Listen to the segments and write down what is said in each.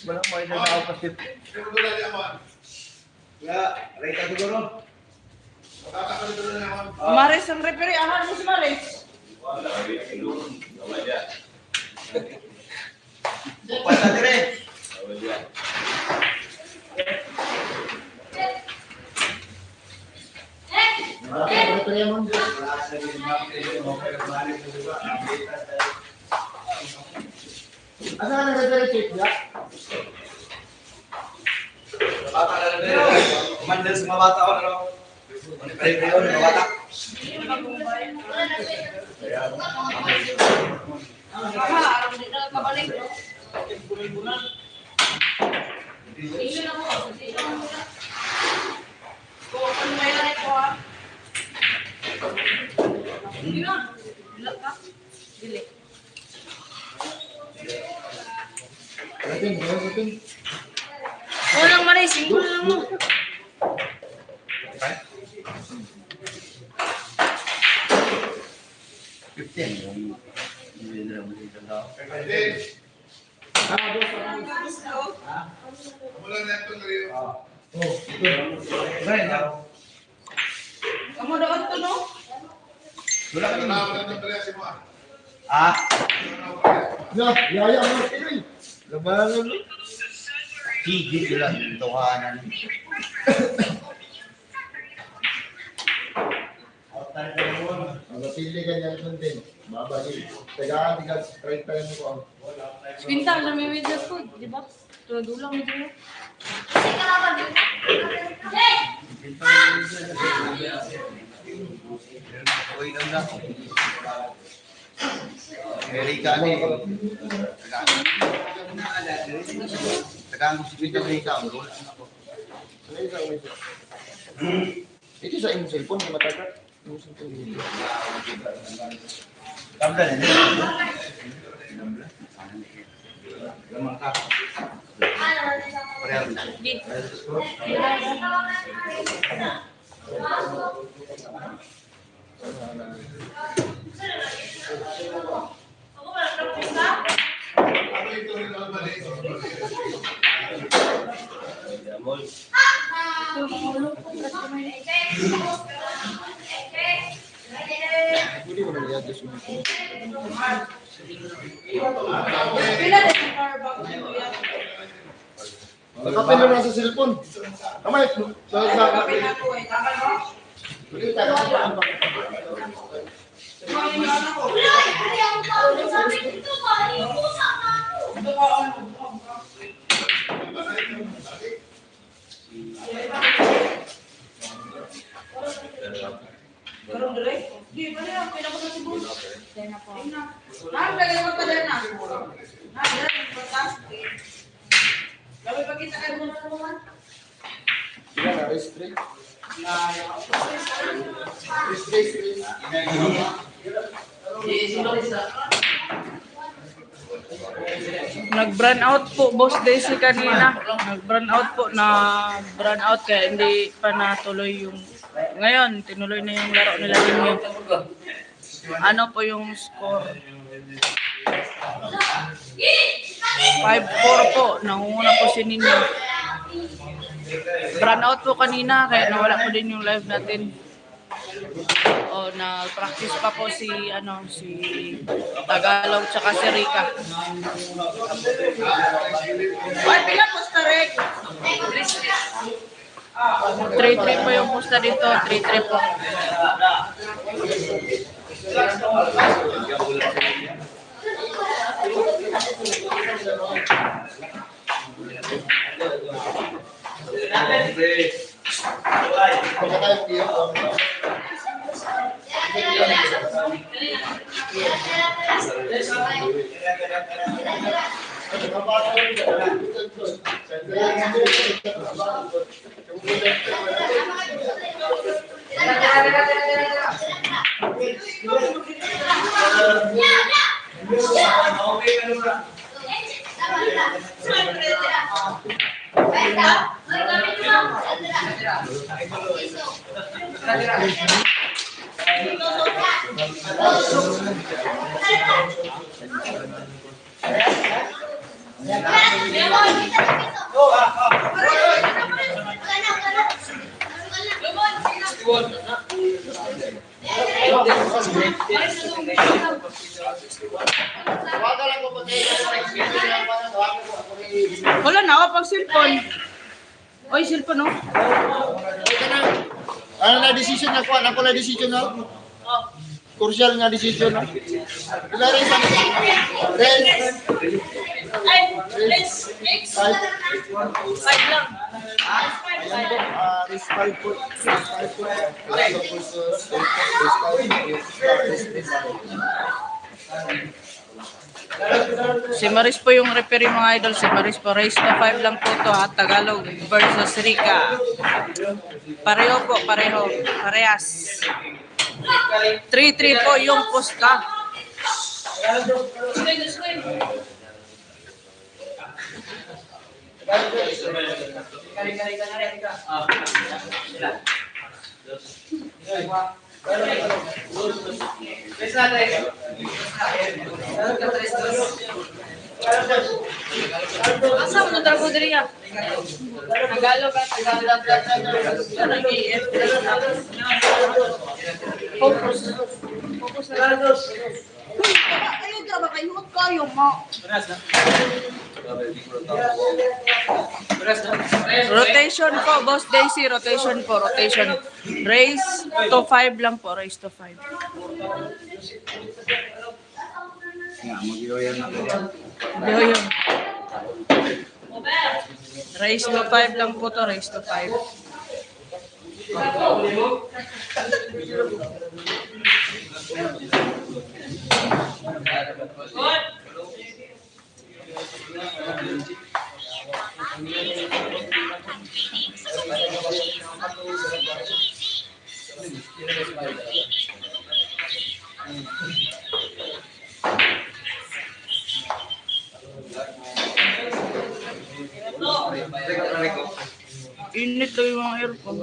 Walang may nakapasit. Maris ang referee. Ahan mo si Maris. Pasa dire. Asa ka nag-recheck ya? Mandal sa mga bata ko na lang. Pre-pre ko na bata. Kabalik. Kung ano may lahat ko ha. Hindi na. Bilak ka. Dili. Rating. Walang Maris. Single lang mo. Kamu doon to no? Ah, Yaya mo ini. Labanan mo. higit lang tuhanan. Pili ka niya nun din. Babalik. Tagaan, tigas, 30 mo ko. Pinta sa may media food, di ba? Dulang mo dito. Uy, lang na. Erika ni. Tagang si Erika ni ka. Ito sa imong cellphone, matagat. Imong cellphone dito. Tabla na. Lamang ka. Hindi mo nag-i-adjust mo. Pila din ang power bank mo yan. Nakapin mo na sa cellphone. Kamay, Kapin ako eh. Tama mo? Hindi ka nakapaan pa. Karong dire? Di ba niya pinapagod si Bruce? Dena po. Lagay mo pa dena. Dena importante. Labi pa kita kay mo naman. Sila na, restrict. Nag-brand out po, Boss Daisy kanina. Nag-brand out po na brand out kaya hindi pa natuloy yung ngayon, tinuloy na yung laro nila ninyo. Ano po yung score? 5-4 po. Nangunguna po si Ninyo. Brand out po kanina kaya nawala po din yung live natin. O, nag-practice pa po si Tagalog tsaka si Rika. Ay, pilan po sa Rick? 3-3 po yung pusta dito. 3-3 po. Tawagan lang ko pag Wala na ako pag cellphone. Oy, cellphone no? ano na decision na ko? Ako na decision na? Crucial nga decision na? Wala rin sa Five lang. Risk 5 po. Si Maris po yung referee mga idol. Si Maris po. Race to 5 lang po to ha. Tagalog versus Rica. Pareho po. Pareho. Parehas. 3-3 po yung pusta. Asa mo na po diri ya? Tagalog ka, Tagalog. Focus. Focus na lang. Kayo ka ba kayo kayo mo? Rotation po, Boss Daisy, rotation po, rotation. Race to 5 lang po, race to 5. Yoyo. Race to 5 lang po to, race to 5. Init daw yung mga aircon.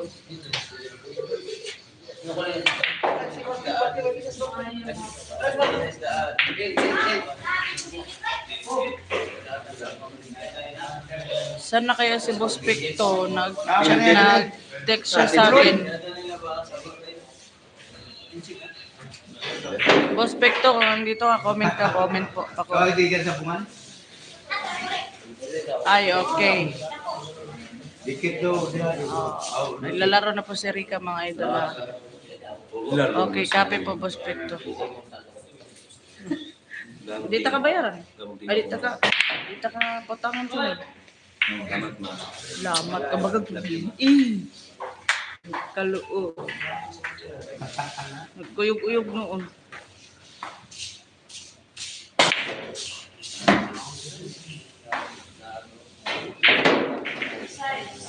Saan na kaya si Boss Picto? Nag-text siya sa akin. Boss Picto, kung nandito ka, comment ka, comment po. Ako. Ay, okay. Naglalaro na po si Rica mga idol. Okay, copy po Boss Picto. Dito ka bayaran? Ay, dito ka potangan sunod. Lamat ka bagag. Kaluo. Nagkuyog-uyog noon.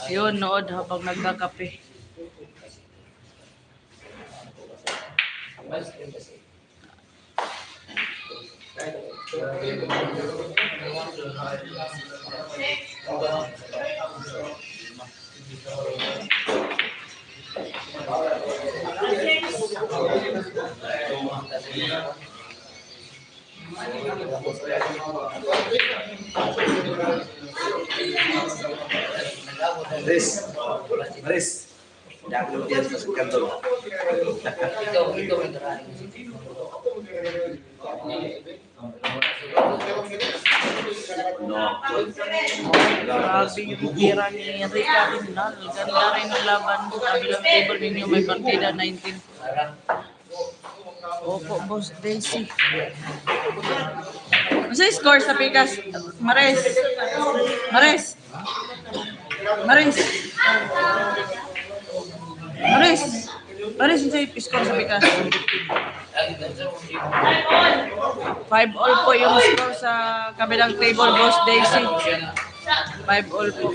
Yun, nood habang nagkakape. Maris. Download yan sa kanto. Ikaw ang karaling. Grabe yung tira ni Rica Rinal. Ganda rin ang laban sa kabilang table ninyo. May partida 19. Opo, Boss Daisy. Ano sa score sa Pikas? Maris. Maris. Maris. Maris. Maris, ano sa score sa Pikas? 5-all po yung score sa kabilang table, Boss Daisy. 5-all po.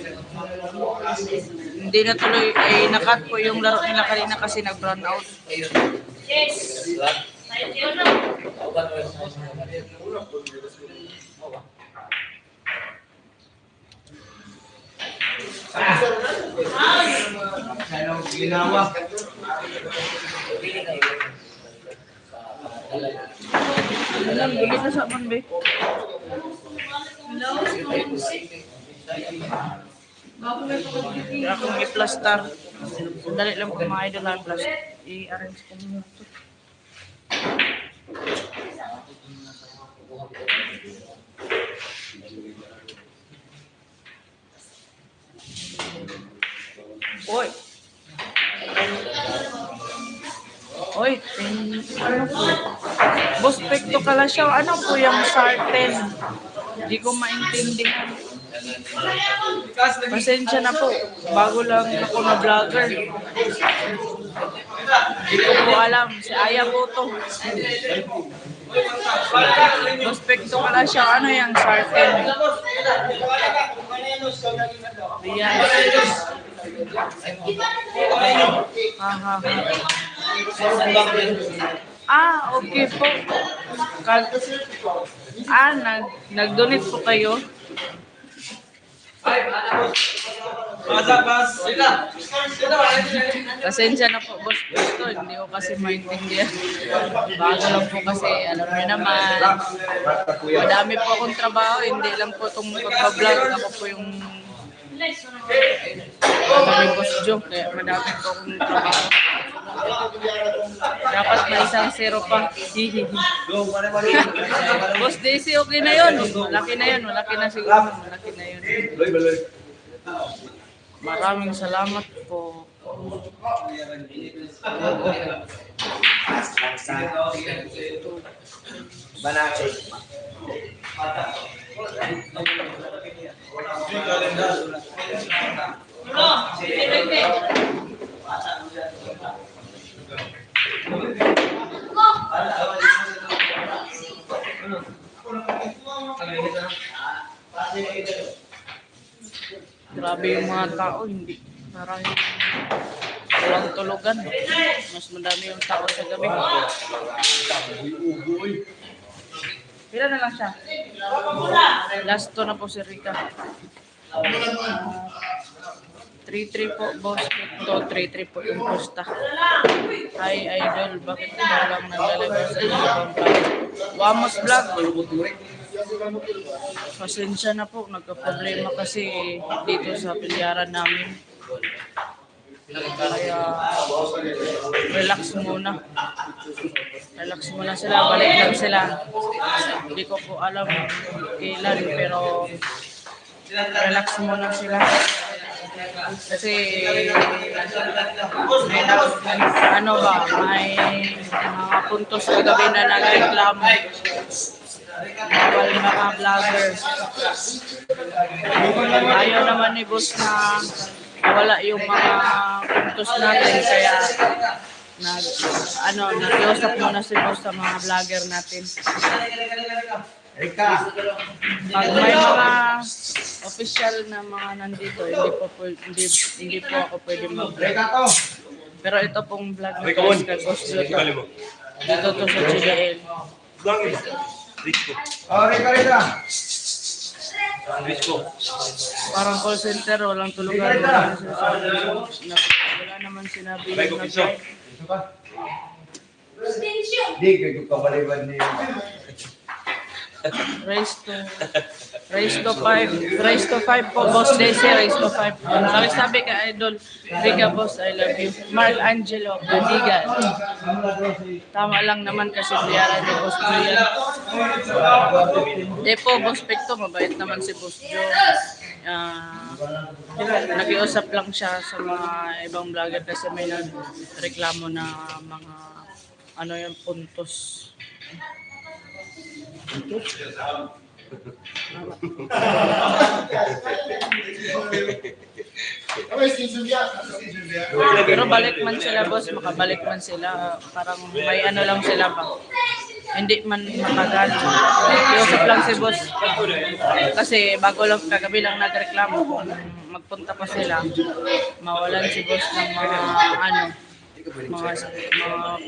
Hindi na tuloy, ay nakat po yung laro nila kanina kasi nag-brown out. Ginawa. Alam, dili na sa man, be. Kaya akong i-plaster. Dali lang po mga idol ang plaster. I-arrange ko muna ito. Oy! Oy, ano po? Boss, pekto ka siya. Ano po yung sarten? Hindi ko maintindihan. Pasensya na po. Bago lang ako na vlogger. Hindi ko po alam. Si Aya po to. Boss, pekto ka siya. Ano yung sarten? Ayan. Okay po. Nag-donate po kayo. Pasensya na po, boss. Ito, hindi ko kasi maintindihan. Bago lang po kasi, alam niyo naman, madami po akong trabaho. Hindi lang po itong pagpa-vlog. Ako po yung kami Boss Joe, kaya madami po akong trabaho. Dapat may isang zero pa. Boss Daisy, okay na yun. Malaki na yun. Malaki na siguro. Malaki na yun. Maraming salamat po. Banate. Grabe yung mga tao, hindi. Parang walang tulugan. Mas madami yung tao sa gabi. Pila na lang siya. Last to na po si Rika. 3-3 po, boss. Ito, 3-3 po yung posta. Hi, idol. Bakit ka lang naglalagay sa ibang vlog? Wamos vlog. Pasensya na po. Nagka-problema kasi dito sa pilyaran namin. Kaya relax muna. Relax muna sila. Balik lang sila. Hindi ko po alam kailan, pero relax muna sila. Kasi ano ba, may mga puntos kagabi na nagreklamo. Bawal mga vlogger. Ayaw naman ni boss na wala yung mga puntos natin, kaya nakiusap muna si boss sa mga vlogger natin. Pag may mga official na mga nandito, hindi po ako pwede mag-vlog. Pero ito pong vlog na kay Boss Joto. Dito to sa GDL. Parang call center, walang tulugan. Wala naman sinabi yung nag-drive. Raise to 5 po, Boss Daisy, raise to 5. Sabi ka, Idol, Riga, boss, I love you. Mark Angelo, Gadigan. Tama lang naman kasi piyara ni Boss Joe yan. Hindi po, Boss Pekto, mabait naman si Boss Joe. Nakiusap lang siya sa mga ibang vlogger kasi may nagreklamo na mga yung puntos. Pero balik man sila, boss, makabalik man sila, parang may lang sila pa. Hindi man matagal. Iusap lang si boss. Kasi bago lang kagabi lang nagreklamo, kung magpunta pa sila, mawalan si boss ng mga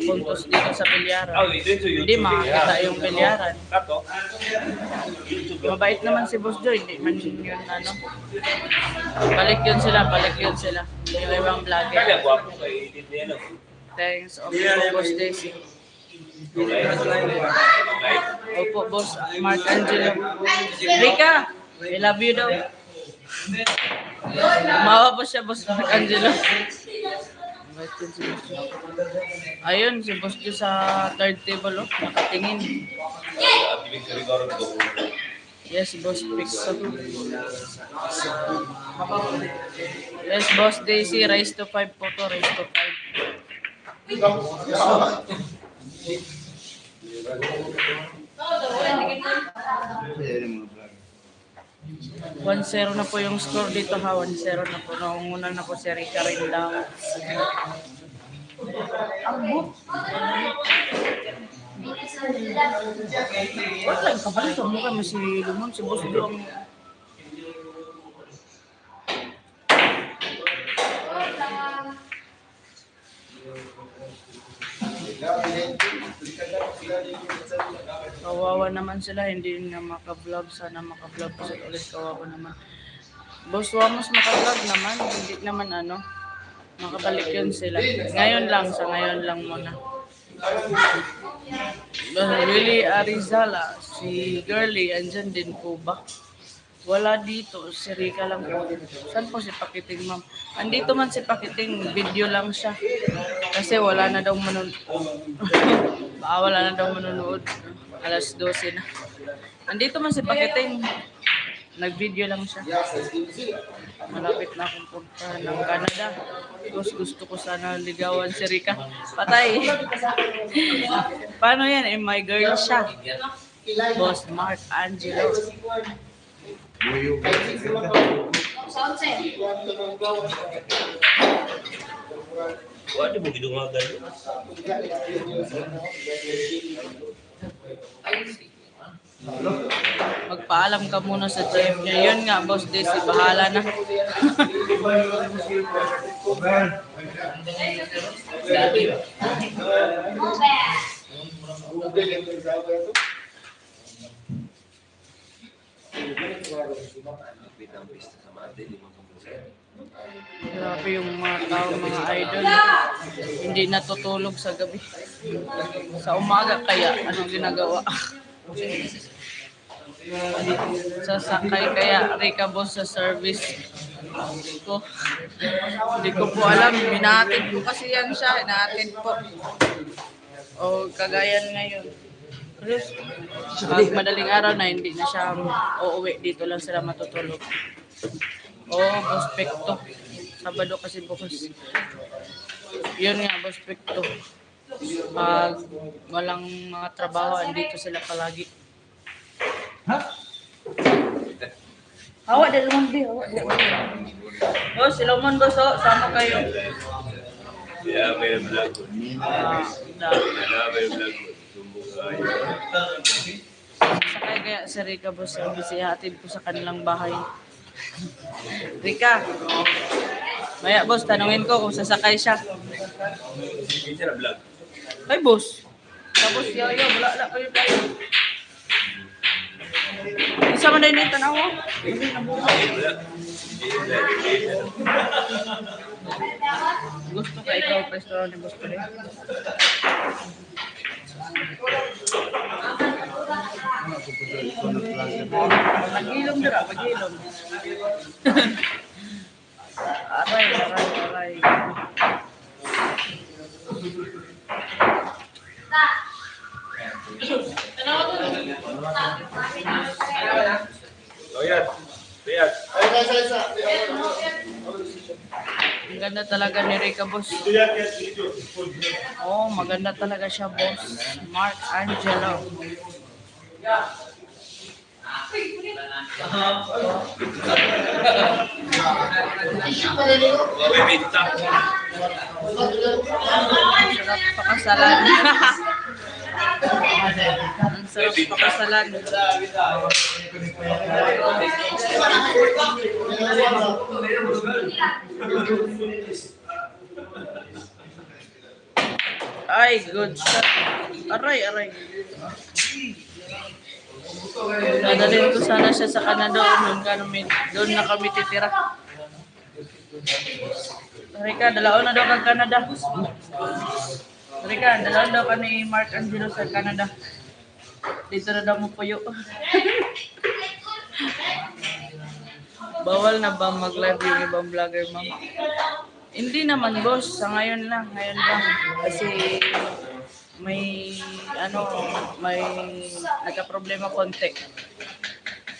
puntos dito sa bilyaran. Hindi makakita yung bilyaran. Mabait naman si Boss Joy, hindi man yun balik yun sila. Yung ibang vlogger. Thanks, okay po, Boss Daisy. Opo, boss. Mark Angelo. Rika, I love you daw. Mawa po siya, boss Mark Angelo. Ayun, si boss Jo sa third table, oh. Nakatingin. Yes, boss Pixel. Yes, boss Daisy, rise to 5 po to, rise to 1-0 na po yung score dito ha, 1-0 na po. Naunguna na po si Rika rin daw. Wala, kapalit ang mukha mo si Lumon, si Boss Dong. Kawawa naman sila, hindi na maka-vlog. Sana maka-vlog po sila ulit. Kawawa naman. Boss Wamos maka-vlog naman, hindi naman ano. Makabalik yun sila. Ngayon lang, sa ngayon lang muna. Willie Arizala, si Girly, andyan din po ba? Wala dito, si Rika lang po. Saan po si Pakiting, ma'am? Andito man si Pakiting, video lang siya. Kasi wala na daw manonood. Wala na daw manonood. Alas 12 na. Andito man si Pakiting. Nag-video lang siya. Malapit na akong punta ng Canada. Gusto ko sana ligawan si Rika. Patay. Paano yan? Eh, my girl siya. Boss Mark Angelo. Wala mo gidumagan. Magpaalam ka muna sa chef niya. Yun nga, Boss Daisy, bahala na. Grabe yung mga tao, mga idol. Hindi natutulog sa gabi. Sa umaga kaya, anong ginagawa? Sasakay kaya Rika Boss sa service ko. Hindi ko po alam. Minatid ko kasi yan siya. Hinatid po. O kagayan ngayon. Pag madaling araw na hindi na siya uuwi. Dito lang sila matutulog. Boss Pekto. Sabado kasi bukas. Yun nga, Boss Pekto. Pag walang mga trabaho, andito sila palagi. Hawa din naman di, hawa din. Boss, si Lomon, boss, sama kayo. Yeah, may vlog. May vlog. Sakay kaya si Rika, boss, hatid ko sa kanilang bahay. Rika, maya, boss, tanungin ko kung sasakay siya. Hindi na vlog. Ay, boss. Tapos, yaw, wala kayo tayo. Isa man din yung tanaw mo? Gusto ka ikaw, restaurant ni Boss Pere? Pag-ilong dira, pag-ilong. Aray. Lihat. Ang ganda talaga ni Rika, boss. Maganda talaga siya, boss. Mark Angelo. Sarap pakasalan. Ang sarap pakasalan. Ay, good shot. Aray. Dadalhin ko sana siya sa Canada. Doon na kami titira. Rika, dalaon na daw kang Canada. Rika, dalaw daw ka ni Mark Angelo sa Canada. Dito na daw mo puyo. Bawal na ba mag-live yung ibang vlogger, ma'am? Hindi naman, boss. Sa ngayon lang. Ngayon lang. Kasi may nagka-problema konti.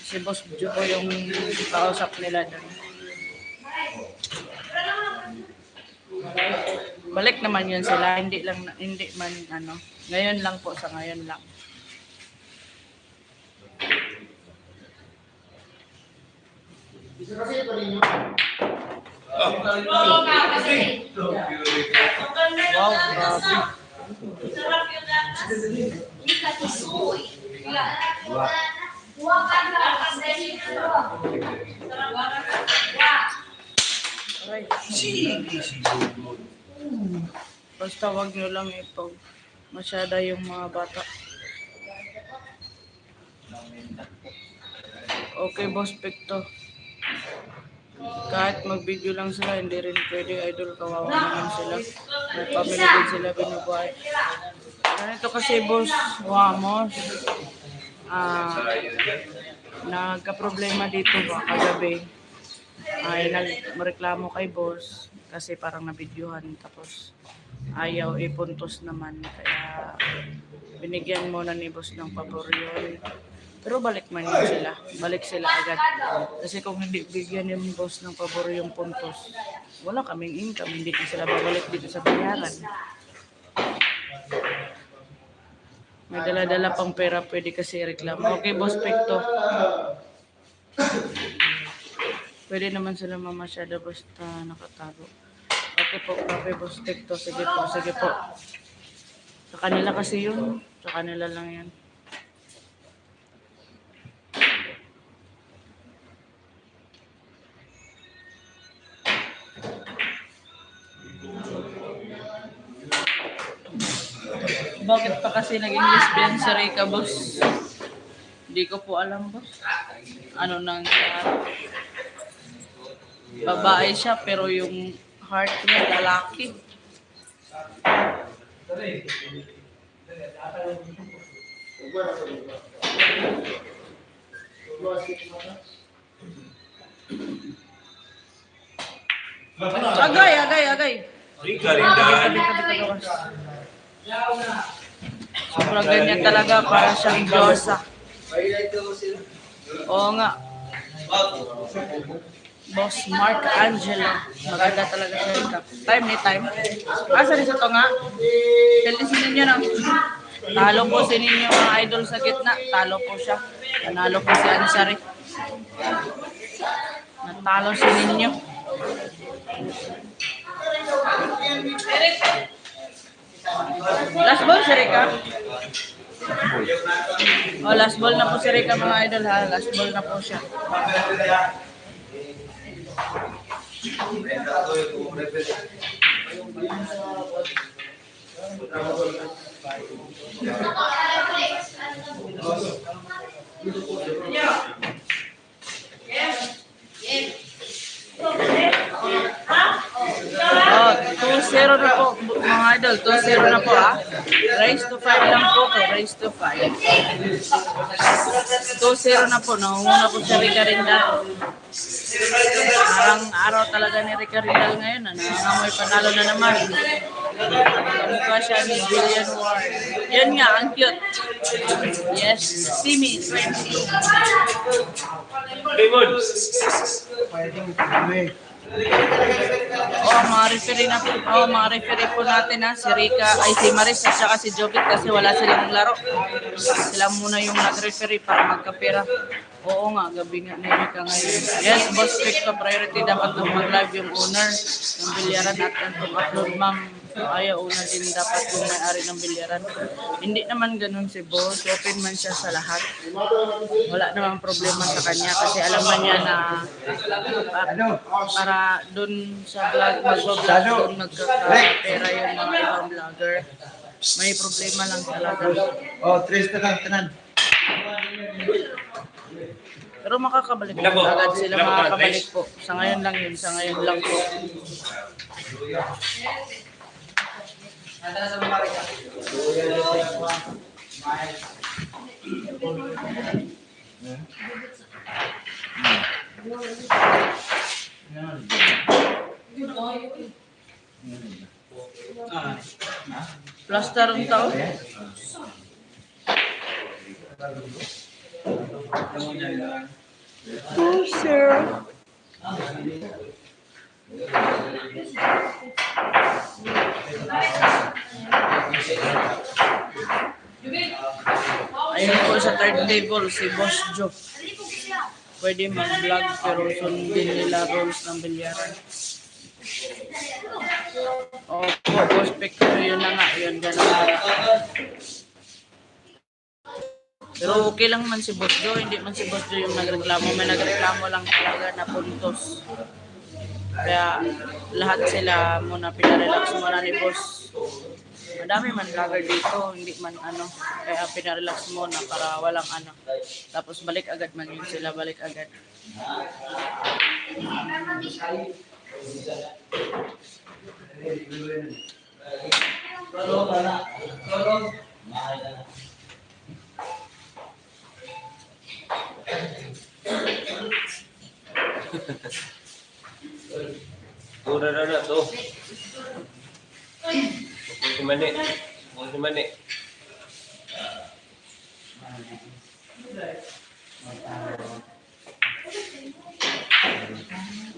Si Boss Juko yung kausap nila doon. Balik naman yun sila, hindi man ngayon lang po, sa ngayon lang. Isa kasi ito ninyo. Wow, grabe. Aray. Basta wag nyo lang ito. Masyada yung mga bata. Okay, Boss Picto. Kahit mag-video lang sila, hindi rin pwede, idol, kawawa naman sila. May family din sila binubuhay. Ganito kasi, Boss Wamos, nagka-problema dito ba kagabi. Ay nagreklamo kay boss kasi parang nabidyohan tapos ayaw ipuntos naman, kaya binigyan muna ni boss ng pabor yun. Pero balik man yun sila, balik sila agad. Kasi kung hindi bigyan ni boss ng pabor yung puntos, wala kaming income, hindi na sila babalik dito sa bayaran. May dala-dala pang pera, pwede kasi reklamo. Okay, Boss Picto. Pwede naman sila mamasyada basta nakatago. Okay po, okay, Boss Picto. Sige po, sige po. Sa kanila kasi yun. Sa kanila lang yan. Bakit pa kasi naging lesbian si Rika, boss? Hindi ko po alam, boss. Ano nang babae siya pero yung heart niya lalaki. Agay. Rika, Rindan. Sobrang ganyan talaga, para siyang Diyosa. Oo nga. Boss Mark Angelo. Maganda talaga siya ito. Time. Asa rin sa ito nga? Talisin ninyo na. Talo po si ninyo mga idol sa gitna. Talo po siya. Nanalo po si Ansari. Natalo si ninyo. Last ball si Rika. Last ball na po si Rika, mga idol, ha. Last ball na po siya. Oh, 2-0 na po, mga idol. 2-0 na po, ha. Raise to 5 lang po to. Raise to 5. 2-0 na po. Nangunguna po si Rika Rindal. Parang araw talaga ni Rika Rindal ngayon. Nangangamoy panalo na naman. Kamukha siya ni Julian Ward. Yan nga, ang cute. Yes, Simi, 20. Mga referee po natin, ha, si Rika, ay si Maris at saka si Jovit kasi wala silang laro. Sila muna yung nag-referee para magkapira. Oo nga, gabi nga ni Rika ngayon. Yes, Boss Victor, priority dapat nang mag-live yung owner ng bilyaran at ang upload, ma'am. Ayaw una din dapat yung may-ari ng bilyaran. Hindi naman ganun si Boss. Open man siya sa lahat. Wala namang problema sa kanya kasi alam man niya na para dun sa vlog, mag-vlog dun magkakapera yung mga ibang vlogger. May problema lang talaga. Tres na lang, tanan. Pero makakabalik po. Agad sila makakabalik po. Sa ngayon lang yun. Sa ngayon lang po. Nandang sa mga rika. Plaster ang tao. Oh, sir. Ayun po sa third table, si Boss Joe. Pwede mag-vlog pero sundin nila rules ng bilyaran. Opo, Boss Victor, yun na nga, yun gano'n na. Pero okay lang man si Boss Joe, hindi man si Boss Joe yung nagreklamo. May nagreklamo lang talaga na puntos. Kaya lahat sila muna pinarelax muna ni Boss. Madami man vlogger dito, hindi man ano. Kaya pinarelax muna para walang ano. Tapos balik agad man yun sila, balik agad. Mura na to. Mani. Mani.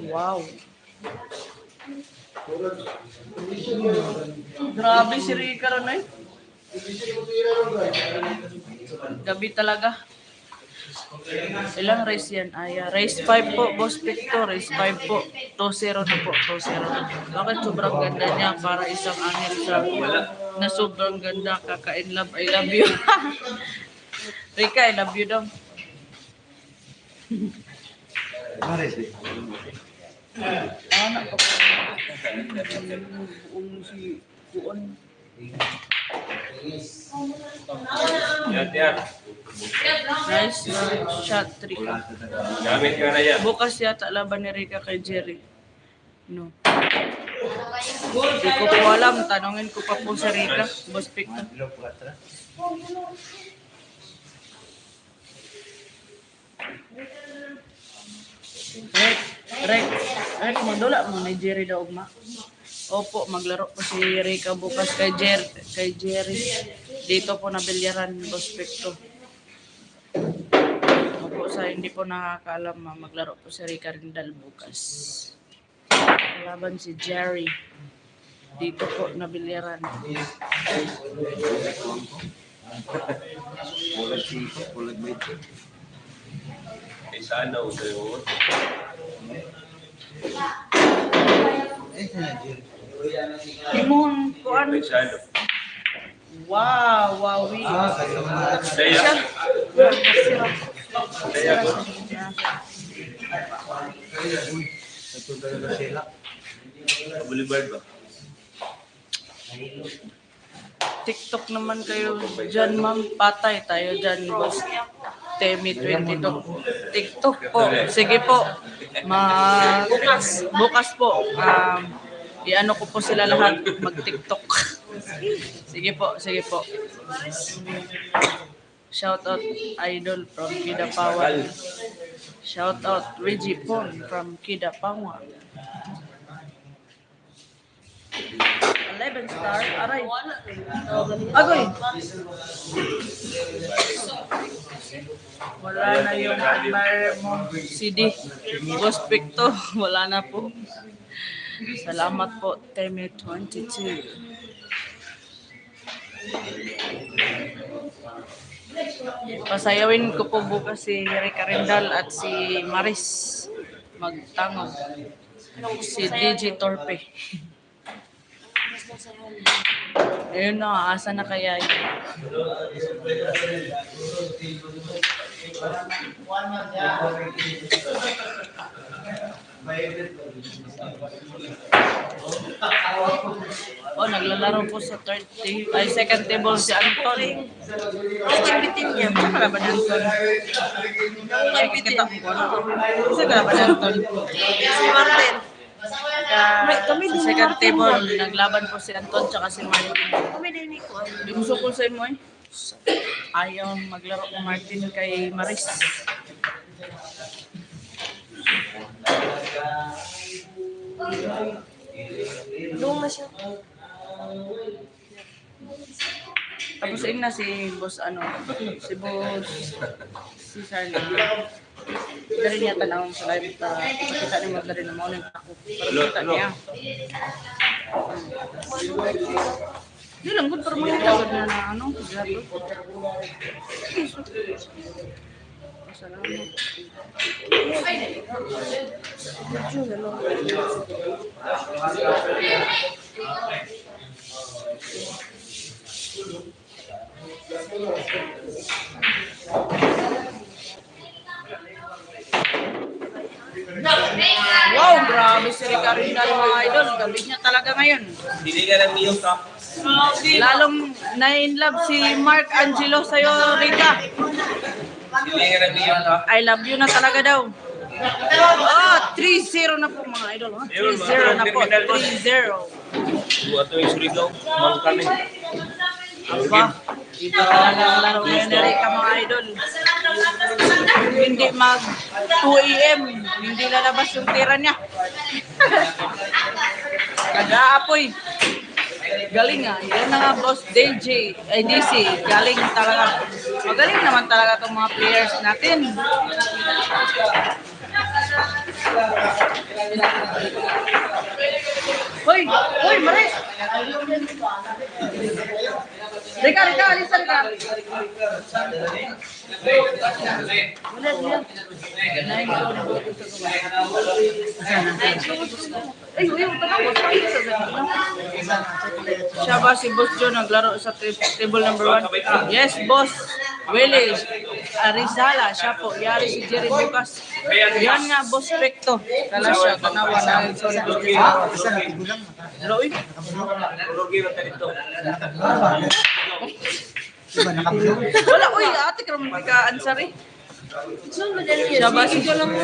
Wow. Grabe si Rica ron eh. Gabi talaga. Ilang race yan? Race 5 po, Boss Victor. Race 5 po. 2-0 na po. 2-0. Bakit sobrang ganda niya? Para isang angel siya. Na sobrang ganda. Kaka-in love. I love you. Rica, I love you daw. Anak ko. Si Kuon. Yan. Nice shot, Rica. Gamit ka na yan. Bukas yata laban ni Rica kay Jerry. No. Hindi ko po alam. Tanungin ko pa po si Rica. Boss Victor. Rek, magdula mo ni Jerry daw ugma. Opo, maglaro po si Rica bukas kay Jerry. Dito po na bilyaran, Boss Victor. Opo, sa hindi po nakakaalam, maglaro po si Rica Rindal bukas. Laban si Jerry. Dito po na bilyaran. Sana usayo. Imong kuan. Sana. Wow, wowi. Daya. Boulevard ba? TikTok naman kayo dyan, ma'am. Patay tayo dyan, Boss Temi 22. TikTok po. Sige po. Bukas po. I-ano ko po sila lahat. Mag-TikTok. Sige po. Shout out Idol from Kidapawan. Shout out Reggie Pon from Kidapawan. 11 star. Aray. Agoy. Wala na yung admire mo. CD. Boss Victor. Wala na po. Salamat po. Teme 22. Pasayawin ko po bukas si Rica Rindal at si Maris magtangog. Si DJ Torpe. Ayun na, asa na kaya yun? Oh, naglalaro po sa second table si Anton. Chibitin niya. Saan ka ba Anton? Chibitin. Saan ka ba Anton? Si Martin. sa second table, naglaban po si Anton tsaka si Martin. Kami din ko. Gusto ko sa mo eh. Ayaw maglaro ng Martin kay Maris. Doon na siya. Tapos ayun na si boss si boss Cesar na dari niya tanawang sa live ta kita ni magdari na mo nang ako para kita niya. Di lang gud para mga tawag na grabe. Salamat. Wow, grabe si Ricardo mga idol. Gabi niya talaga ngayon. Hindi ka lang niyong ka. Lalong na-in-love si Mark Angelo sa'yo, Rita. Hindi ka lang niyong ka. I love you na talaga daw. Oh, 3-0 na po mga idol. 3-0 na po. 3-0. Buat ito yung Surigao. Mang kami. Aba, ito talagang laro ngayon ni Rika mga idol. Hindi mag 2 AM, hindi lalabas yung tira niya. Kag-aapoy. Galing nga. Yan na nga boss DJ, DC. Galing talaga. Magaling naman talaga itong mga players natin. Hoy! Hoy, Maris! Rika, alisa, Rika. Siya ba si Boss Joe naglaro sa table number 1? Yes, Boss Willie Arizala. Siya po. Yari si Jerry Lucas. Yan nga, Boss Pecto. Kala siya, kanawa na. Hello, eh. Wala, uy, ate ka naman ka answer eh. Siya ba si Joe lang mo?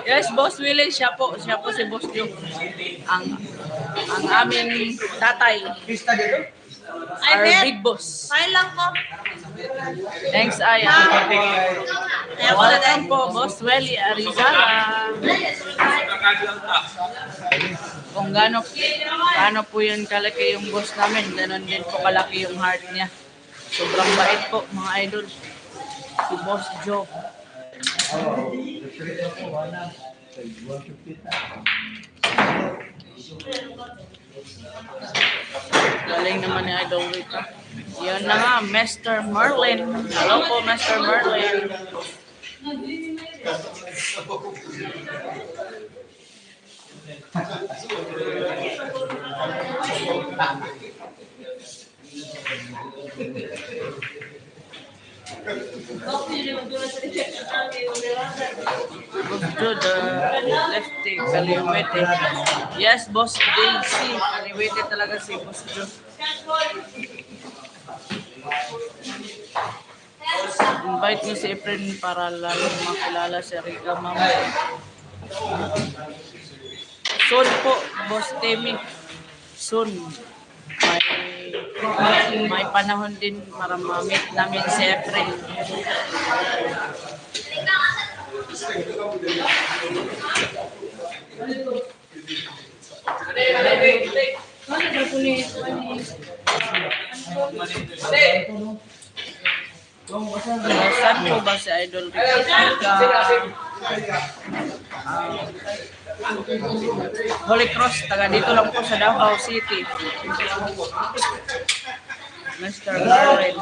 Yes, Boss Willie, siya po si Boss Joe. Ang aming tatay. Our big boss. Kaya lang ko. Thanks, Aya. Welcome po, Boss Willie Arizala. Kung gaano po yun kalaki yung boss namin, ganon din po kalaki yung heart niya. Sobrang bait po, mga idol. Si Boss Joe. Galing naman ni Idol Rita. Yan na nga, Mr. Merlin. Hello po, Mr. Merlin. Gusto the lefty, Kaliwete. Yes, Boss JC. Kaliwete talaga si Boss Joe. Invite niyo si Efren para lalo makilala si Rika Mama. Soon po, Boss Temi. Soon. May panahon din para ma-meet namin si Efren. Saan po ba si Idol Rika? Holy Cross, taga dito lang po sa Davao City. Mr. Merlin.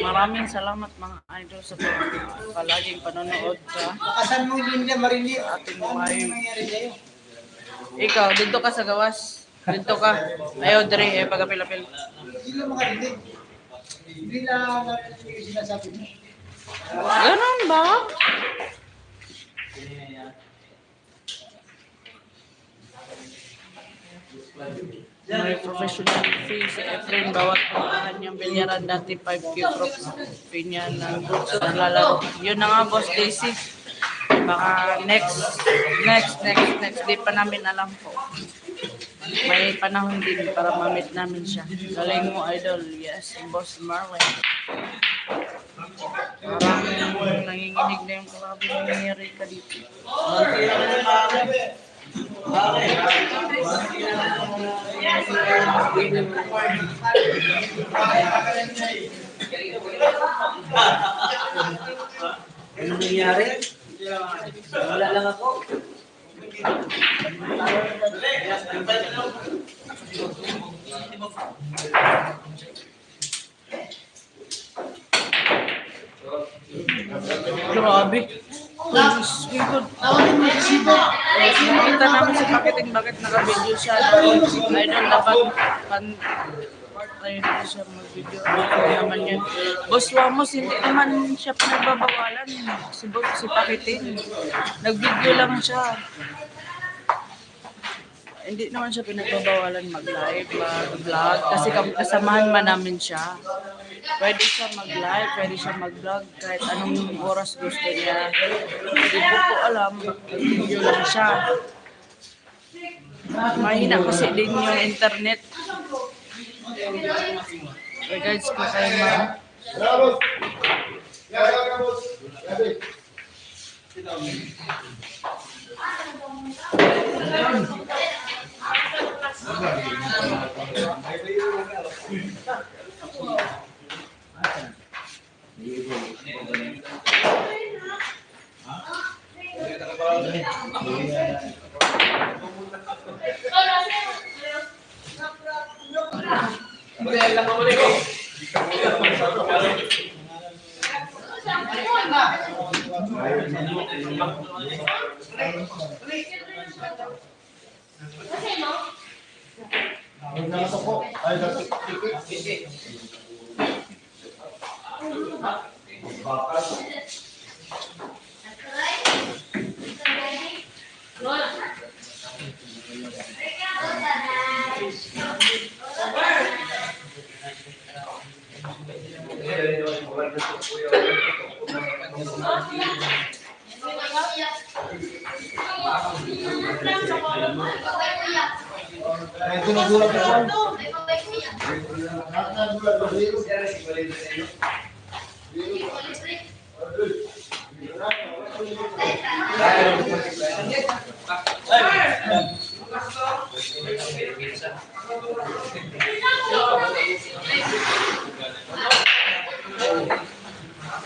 Maraming salamat mga idol sa palaging panonood sa Asan mo Linda Marini? ating live. Ikaw, dito ka sa gawas. Dito ka. Ayaw, dire, pagapil-apil. Hindi lang makarinig. Hindi lang narinig yung sinasabi mo. Ganun ba? May professional fee sa Efren bawat pamahan niyang bilyaran dati 5K fee niya ng gusto ng lalaro. Yun na nga, Boss Daisy. Baka next. Di pa namin alam po. May panahon din para ma-meet namin siya. Galing mo, idol. Yes, Boss Marlon. Parang nanginginig na yung kalabi ni Erika dito. Ano nangyari? Wala lang ako. Grabe. Nakita namin sa paketing bakit naka-video siya. Idol dapat try na siya mag-video. Ano naman yun. Boss Wamos, hindi naman siya pinagbabawalan. Si paketing. Nag-video lang siya. Hindi naman siya pinagbabawalan mag-live, mag-vlog. Kasi kasamahan man namin siya. Pwede siya mag-live, pwede siya mag-vlog kahit anong oras gusto niya. Hindi ko alam, video lang siya. Mahina kasi din yung internet. Regards ko kay ma'am. Bravo! Bravo!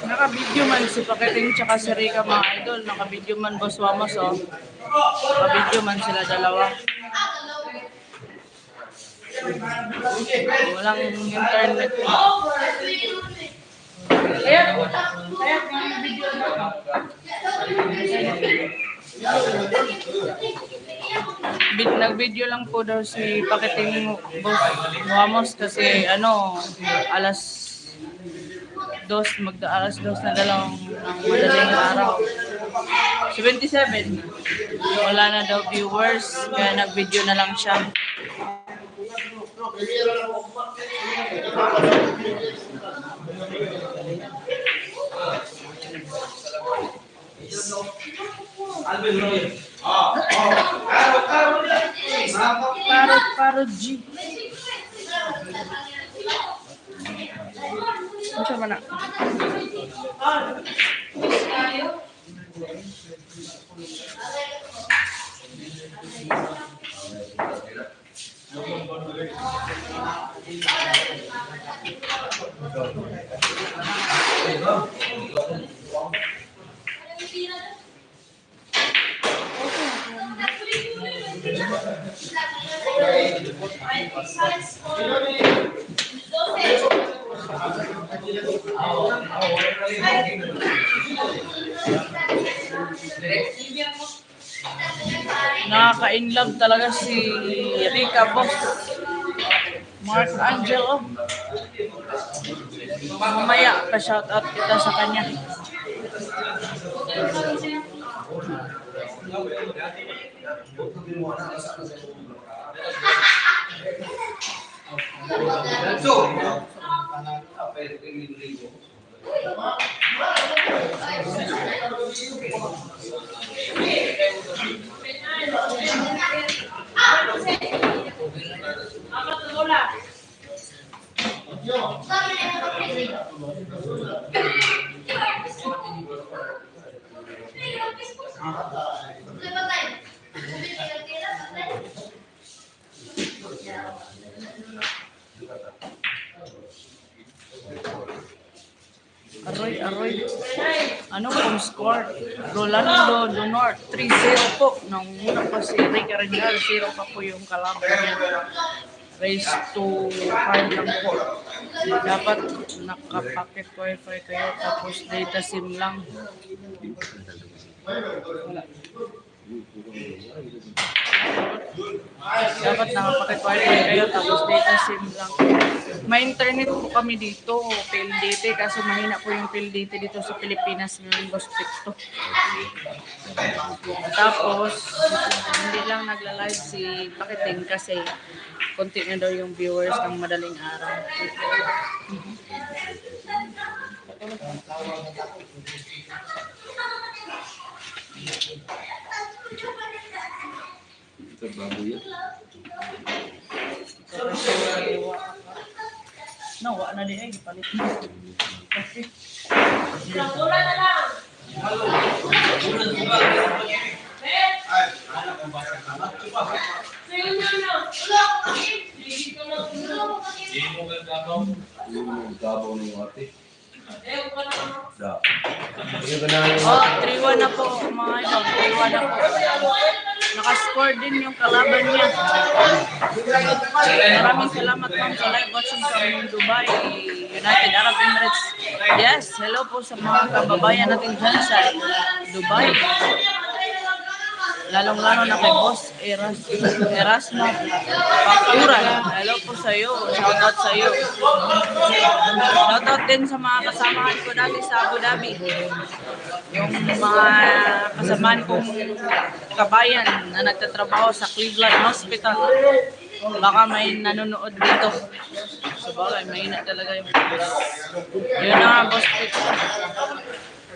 Naka-video man si Paketing tsaka si Rika mga idol. Naka-video man Boss Wamos oh. Naka-video man sila dalawa. Walang internet. Nag-video lang po daw si Paketing Boss Wamos kasi alas 2 na dalawang ng madaling araw. 77. Wala na daw viewers kaya nag-video na lang siya. Paro G. Ano man na? Nakaka-inlove talaga si Rika, boss. Mark Angelo. Mamaya, pa-shoutout kita sa kanya. Aroy. Ano pong score? Rolando Donor, 3-0 po. Nang una pa si Rick Arenal, 0 pa po yung kalaban niya. Raise to 5 lang po. Dapat nakapacket wifi kayo tapos data sim lang. Dapat nakapacket wifi kayo tapos data sim lang. May internet po kami dito, PLDT, kasi mahina po yung PLDT dito sa Pilipinas ngayon, Boss Picto. Tapos, hindi lang nagla-live si Pakiting kasi konti na daw yung viewers ng madaling araw. Ito baboy yan. No, wala na din ay palit mo. Kasi Gabaw ng ate. Da. oh, 3-1 na po mga idol. 3-1 na po. Nakascore din yung kalaban niya. Maraming salamat ma'am sa live watching from Dubai, United Arab Emirates. Yes, hello po sa mga kababayan natin dyan sa Dubai. Lalong-lalo na kay Boss Erasmo Pakuran. Hello po sa iyo. Shoutout sa iyo. Shoutout din sa mga kasamahan ko dati sa Abu Dhabi. Yung mga kasamahan kong kabayan na nagtatrabaho sa Cleveland Hospital. Baka may nanonood dito. So bagay, mahina talaga yung yun na nga, Boss Pito.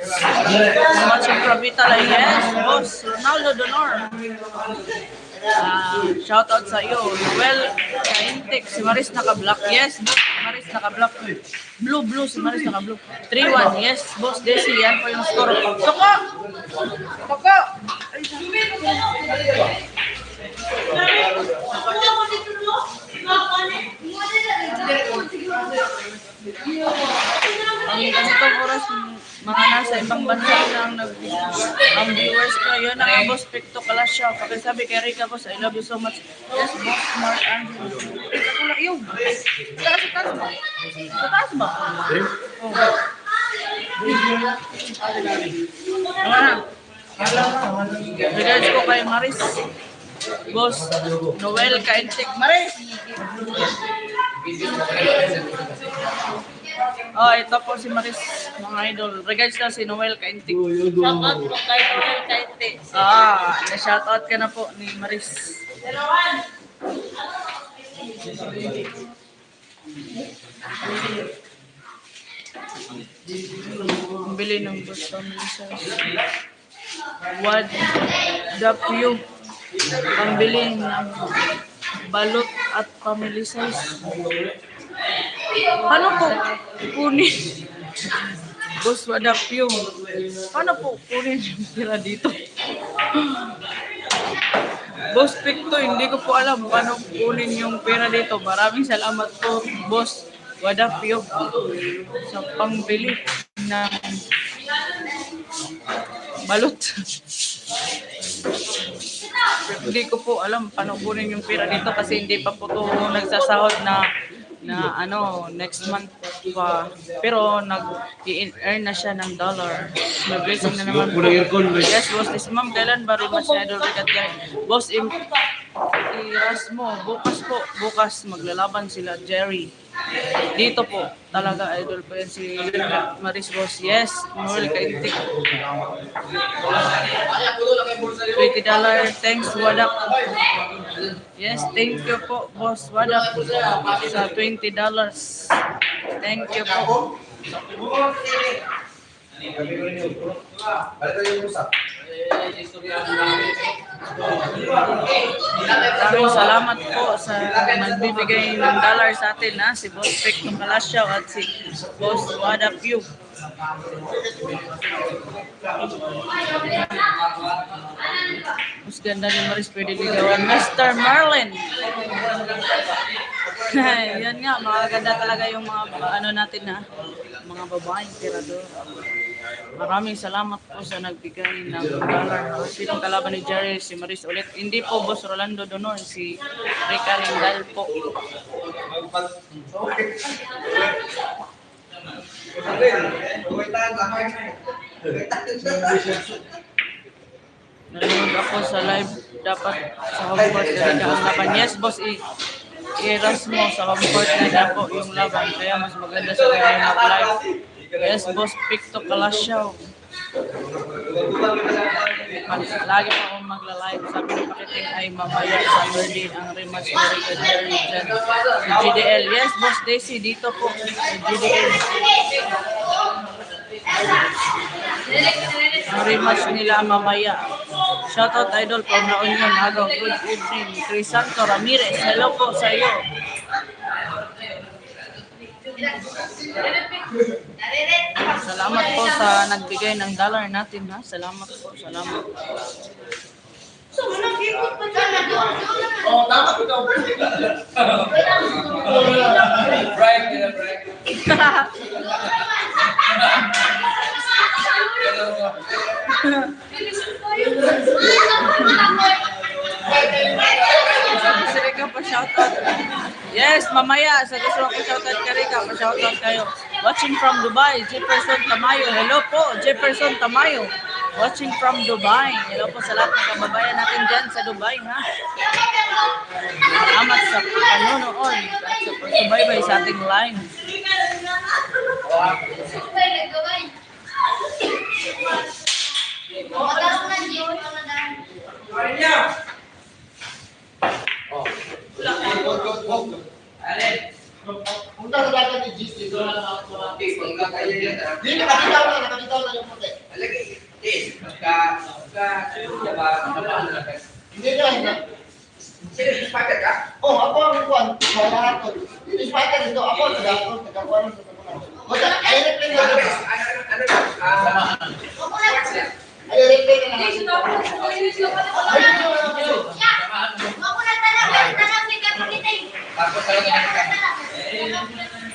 Watching from Italy, yes, Boss Ronaldo Donor. Shoutout sa iyo. Noel Kaintek, si Maris naka-block. Yes, Boss, Maris naka-block. Blue, si Maris naka-blue. 3-1, yes, Boss Desi, yan po yung score. Soko! Ang ganitong oras, mga nasa ibang bansa lang ang viewers ko. Yun ang Boss Picto Kalasyo. Pakisabi kay Rika, Boss, I love you so much. Yes, Boss Mark Andrew. Ito ko lang yun. Taas ba? Taas ba? Oh. Regards ko kay Maris. Boss Noel Kaintek. Maris! Oh, ito po si Maris, mga idol. Regards na si Noel Kaintek. Shoutout po kay Noel Kaintek. Na-shoutout ka na po ni Maris. Ang bili ng Boss Family Size. What the view? Pambili ng balot at family size. Paano po kunin? Boss, what up yung? Paano po kunin yung pira dito? Boss Picto, hindi ko po alam paano kunin yung pera dito. Maraming salamat po, Boss. What up yung? Sa pangbili ng balot. Hindi ko po alam paano kunin yung pera dito kasi hindi pa po ito nagsasahod na next month. pa. Pero nag-earn na siya ng dollar. May blessing na naman po. Yes, boss. This ma'am, kailan ba rin mas idol Rick at Gary? Boss, Erasmo, bukas maglalaban sila, Jerry. Dito po, talaga idol po yan si Maris Boss. Yes, Noel Kaintik. $20, thanks, Wadak. Yes, thank you po, Boss Wadak, sa $20. Thank you po. Balik tayo yung usap. Maraming salamat po sa magbibigay ng dollar sa atin, ha? Si Boss Pic ng Palasyaw at si Boss Wada Pew. Mas ganda ni Maris, pwede ligawan. Mr. Marlin. Yan nga, mga ganda talaga yung mga ano natin, ha? Mga babaeng tirador. Maraming salamat po sa nagbigay ng dollar. Sinong kalaban ni Jerry? Si Maris ulit. Hindi po Boss Rolando Donor, si Rica Rindal po. Nanonood ako sa live. Dapat sa homeport talaga ang laban. Yes, Boss Erasmo, sa homeport na po yung laban. Kaya mas maganda sa kanya mag-live. Yes, Boss Picto Kalasyaw. Lagi pa akong magla-live. Sabi ni Pakiting ay mamaya sa birthday ang rematch ni Rica Jerry dyan. Si GDL. Yes, Boss Daisy, dito po. Si GDL. Ang rematch nila mamaya. Shoutout Idol from La Union. Agaw, good evening. Crisanto Ramirez, hello po sa iyo. Salamat po sa nagbigay ng dollar natin, ha. Salamat po, salamat. Oh, tama ko daw. Break. Si Rica pa shoutout. Yes, mamaya sa gusto ko shoutout ka Rica, pa shoutout kayo. Watching from Dubai, Jefferson Tamayo. Hello po, Jefferson Tamayo. Watching from Dubai. Hello po sa lahat ng kababayan natin dyan sa Dubai, ha. Salamat sa panonood at sa pagsubaybay sa ating live. Punta sa dagat ni Gis dito. Hindi, nakabitaw na yung puti. Hindi ka, hindi. Oh, ako ang kuwan. Hindi spiker dito. Ako ang taga-kuwan. Ay, replay na. Ay, replay na.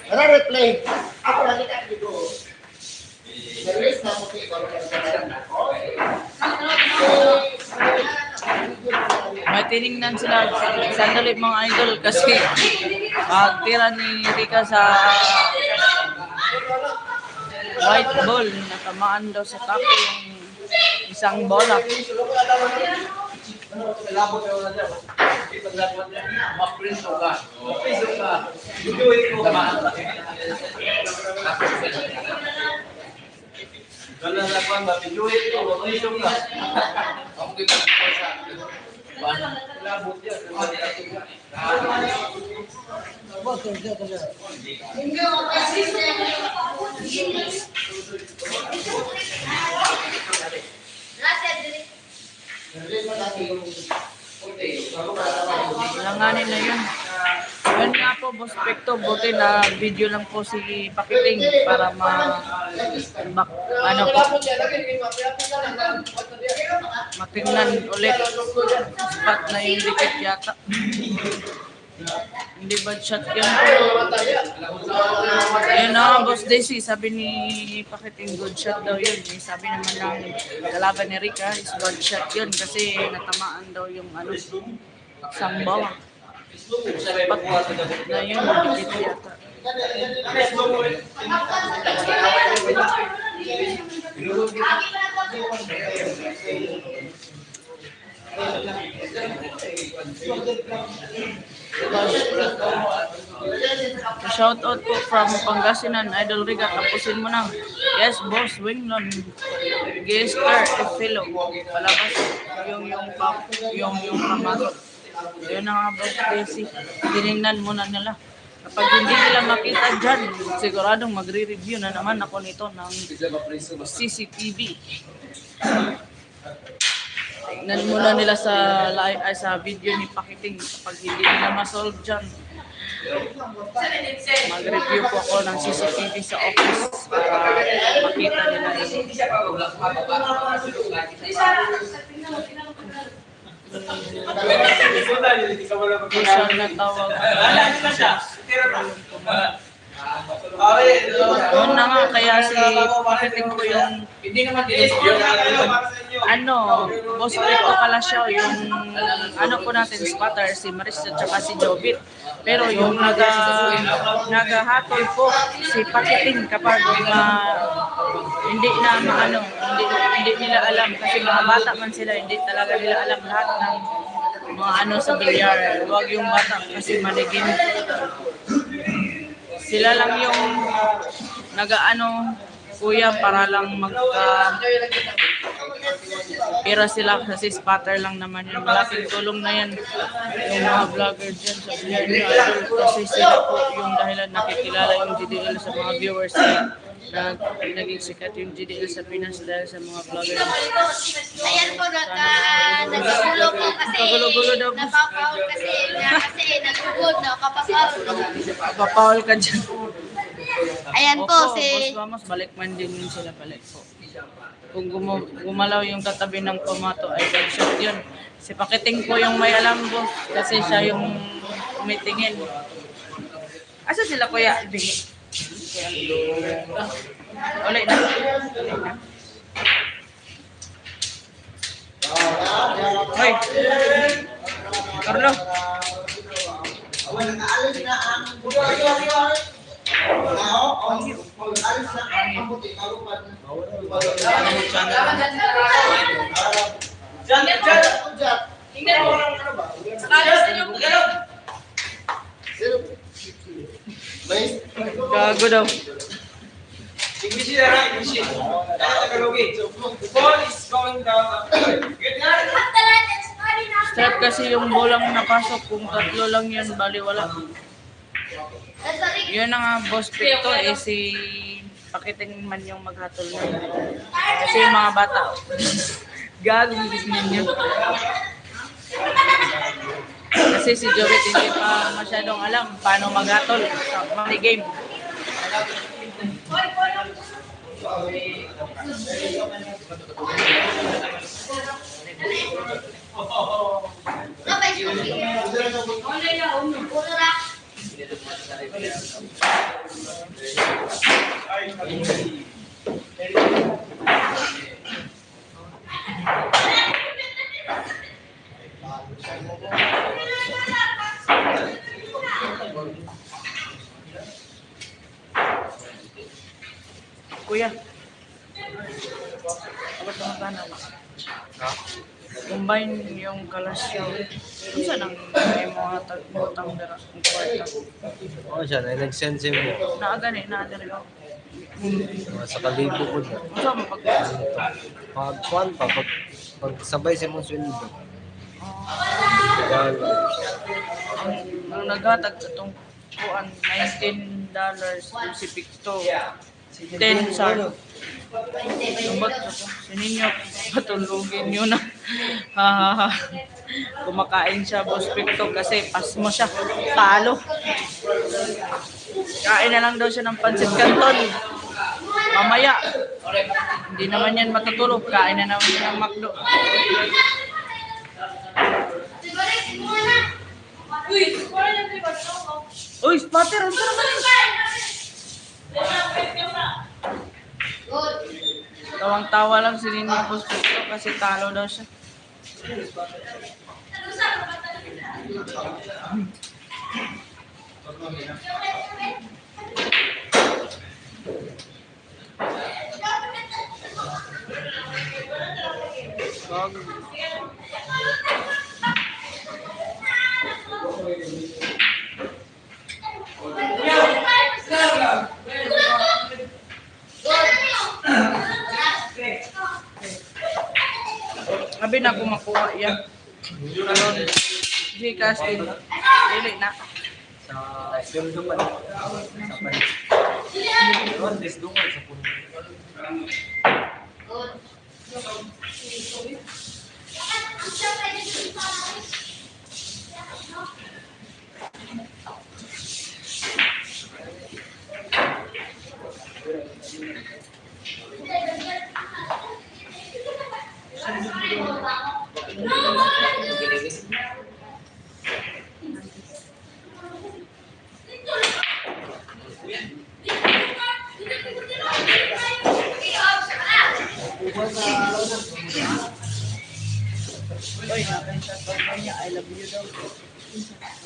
Ano replay? Ako lang kita dito. Service na mo kayo. May tinignan sila sandali mga idol kasi tira ni Rica sa white ball, natamaan daw sa tapo yung isang bola. Langanin na yun. Yun nga po, Boss Pecto, buti na video lang po si Pakiting para matingnan ulit. Spot na yung dikit yata. Hindi bad shot yan. Ayun na, Boss Daisy, sabi ni Pakiting good shot daw yun. Sabi naman ng kalaban ni Rica is bad shot yun kasi natamaan daw yung isang bawang. Spot na yun, dikit yata. Shout out po from Pangasinan, Idol Riga, tapusin mo na. Yes, boss, Winglon. Gister, Efilo. Palabas yung pamato. Yun na nga, boss, Desi. Tinignan muna nila. Kapag hindi nila makita dyan, siguradong magre-review na naman ako nito ng CCTV. Tignan muna nila sa live ay sa video ni Pakiting. Kapag hindi nila ma-solve dyan, mag-review po ako ng CCTV sa office para makita nila yun. Isang natawag. Yun na nga, kaya si Pakiting ko yung Boss Rico Kalasyaw, yung po natin, spotter, si Maris at saka si Jobit. Pero yung nagahatol po si Pakiting kapag hindi nila alam, kasi mga bata man sila, hindi talaga nila alam lahat ng mga sa bilyar. Huwag yung bata kasi maligin. Sila lang yung kuya, para lang pera sila kasi spotter lang naman yun. Malaking tulong na yan yung mga vlogger dyan sa Bilyar ni Idol, kasi sila po yung dahilan nakikilala yung GDL sa mga viewers na naging sikat yung GDL sa Pinas dahil sa mga vlogger. Ayan po, nagsugulo po kasi Kagulo-gulo daw. napapaul kasi nagugod na kapapaul. Papaul ka dyan. Ayan po, Opo, si... Boss Vamos, balik man din yun sila, balik po. Kung gumalaw yung katabi ng pamato ay shot yun. Si Pakiting po yung may alam, boss, kasi siya yung umitingin. Asa sila, kuya? Bingi. Ulit na. Hoy! Carlo! Alis na ang Gago daw. English na lang, English. Tagalogin. So, the ball is going down. Good na. Strap kasi yung bolang napasok, kung tatlo lang yun, bali wala. Yun na nga, boss pick to, si Pakiting man yung maghatol na. Kasi yung mga bata, gagawin ninyo. Kasi si Jobit hindi pa masyadong alam paano maghatol sa money game. Kuya, abot mga tanong. Combine yung kalasyaw. Kung saan ang may mga tagmutang dara ang kwarta? Oo siya, nag-send siya mo. Naagani ako. Sa kalibo ko na. Gusto mo Pag-kuhan pa, pag sabay siya mong sweldo. ang naghatag sa itong kuan, $19 yung si Picto. 10 sa lumot si ninyo patulugin nyo na. Kumakain siya, boss Picto, kasi pas mo siya, talo. Kain na lang daw siya ng pancit canton mamaya, hindi naman yan matutulog, kain na naman siya ng McDo. Uy, spotter, ano naman yun? Tawang-tawa lang si Ninyo Boss Picto kasi talo daw siya. Bago. Abi na ko makuha yan. Karon, Gcash din. Dili na. Sa sweldo pa. Sa panis. Doon, disdungan sa puno. Oy, nakita ko niya, I love you daw.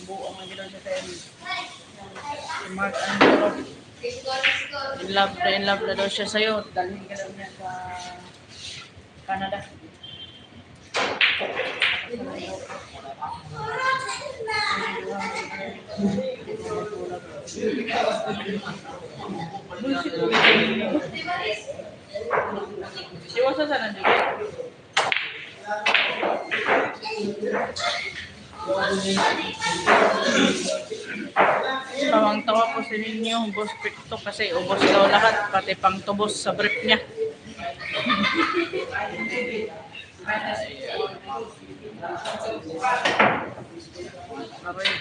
Buo ang mga sa tayo. Si Mark Angelo. In love na daw siya sa'yo. Dalhin ka daw niya sa Canada. Iwasa sana juga. Tawang-tawa po sa ninyo, Boss Picto, kasi ubos daw lahat, pati pang tubos sa brief niya. Aray.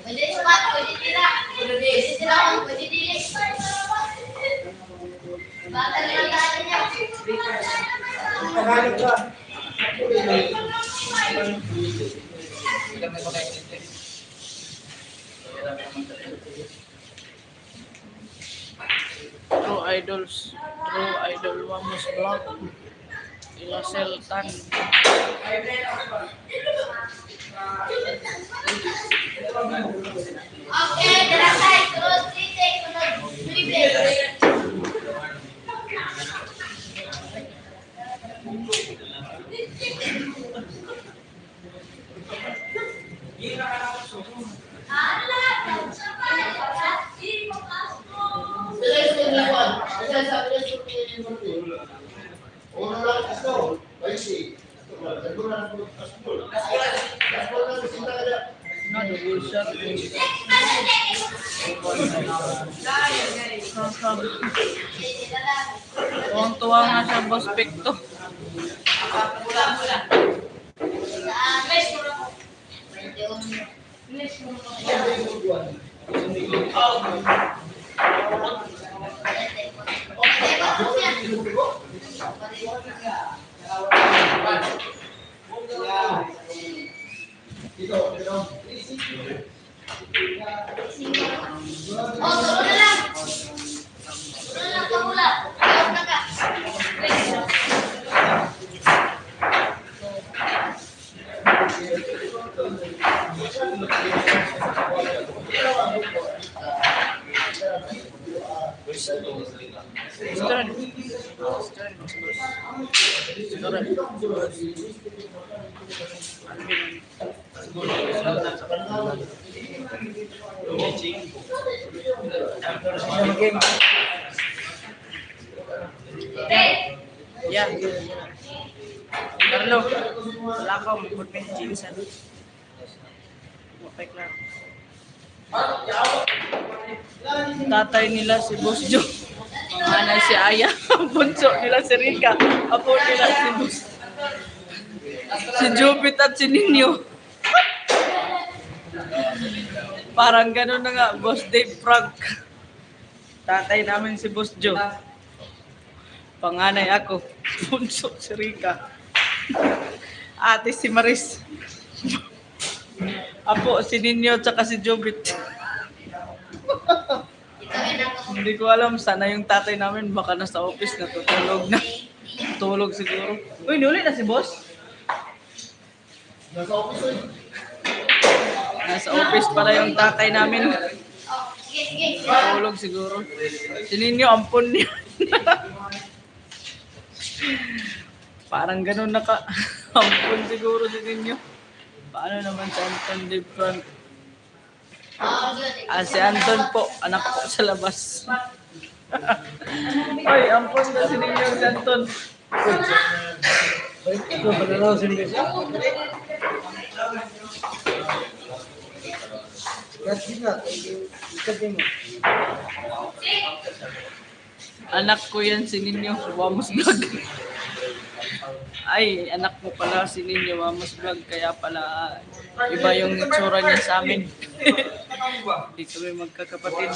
Pwede sumat, pwede tira. Pwede tira, pwede dili. Bata na lang tayo niya. True Idols, True Idol Wamos Vlog, Ila Seltan. Okay, darasay, turun, titik, turun, bibig. No, double shot. Tuwang-tuwa nga siya, Boss Picto. Yeah. Carlo, wala ko, mag-put ka yung jinsan. Mapay lang. Tatay nila si Boss Joe. Panganay si Aya. Bunso nila si Rika. Apo nila si Boss. Si Jupit at si Ninyo. Parang gano'n na nga, Boss Dave Frank. Tatay namin si Boss Joe. Panganay ako. Bunso si Rika. Ate si Maris. Apo si Ninyo tsaka si Jubit. Hindi ko alam sana yung tatay namin baka nasa office na tutulog na. Tulog siguro. Uy, nuli na si Boss. Nasa office eh. Nasa office pala yung tatay namin. Sige. Tulog siguro. Si Ninyo ampun niya. Parang ganun naka-ampon siguro sa inyo. Paano naman si Anton de Frank? Si Anton po, anak po sa labas. Ay, ampon na si ninyo si Anton. Ito, palalaw sa mga siya. Kasi nga, ikat mo. Anak ko yan si ninyo, Wamos Vlog. Ay, anak mo pala si ninyo, Wamos Vlog. Kaya pala iba yung itsura niya sa amin. Hindi kami magkakapatid.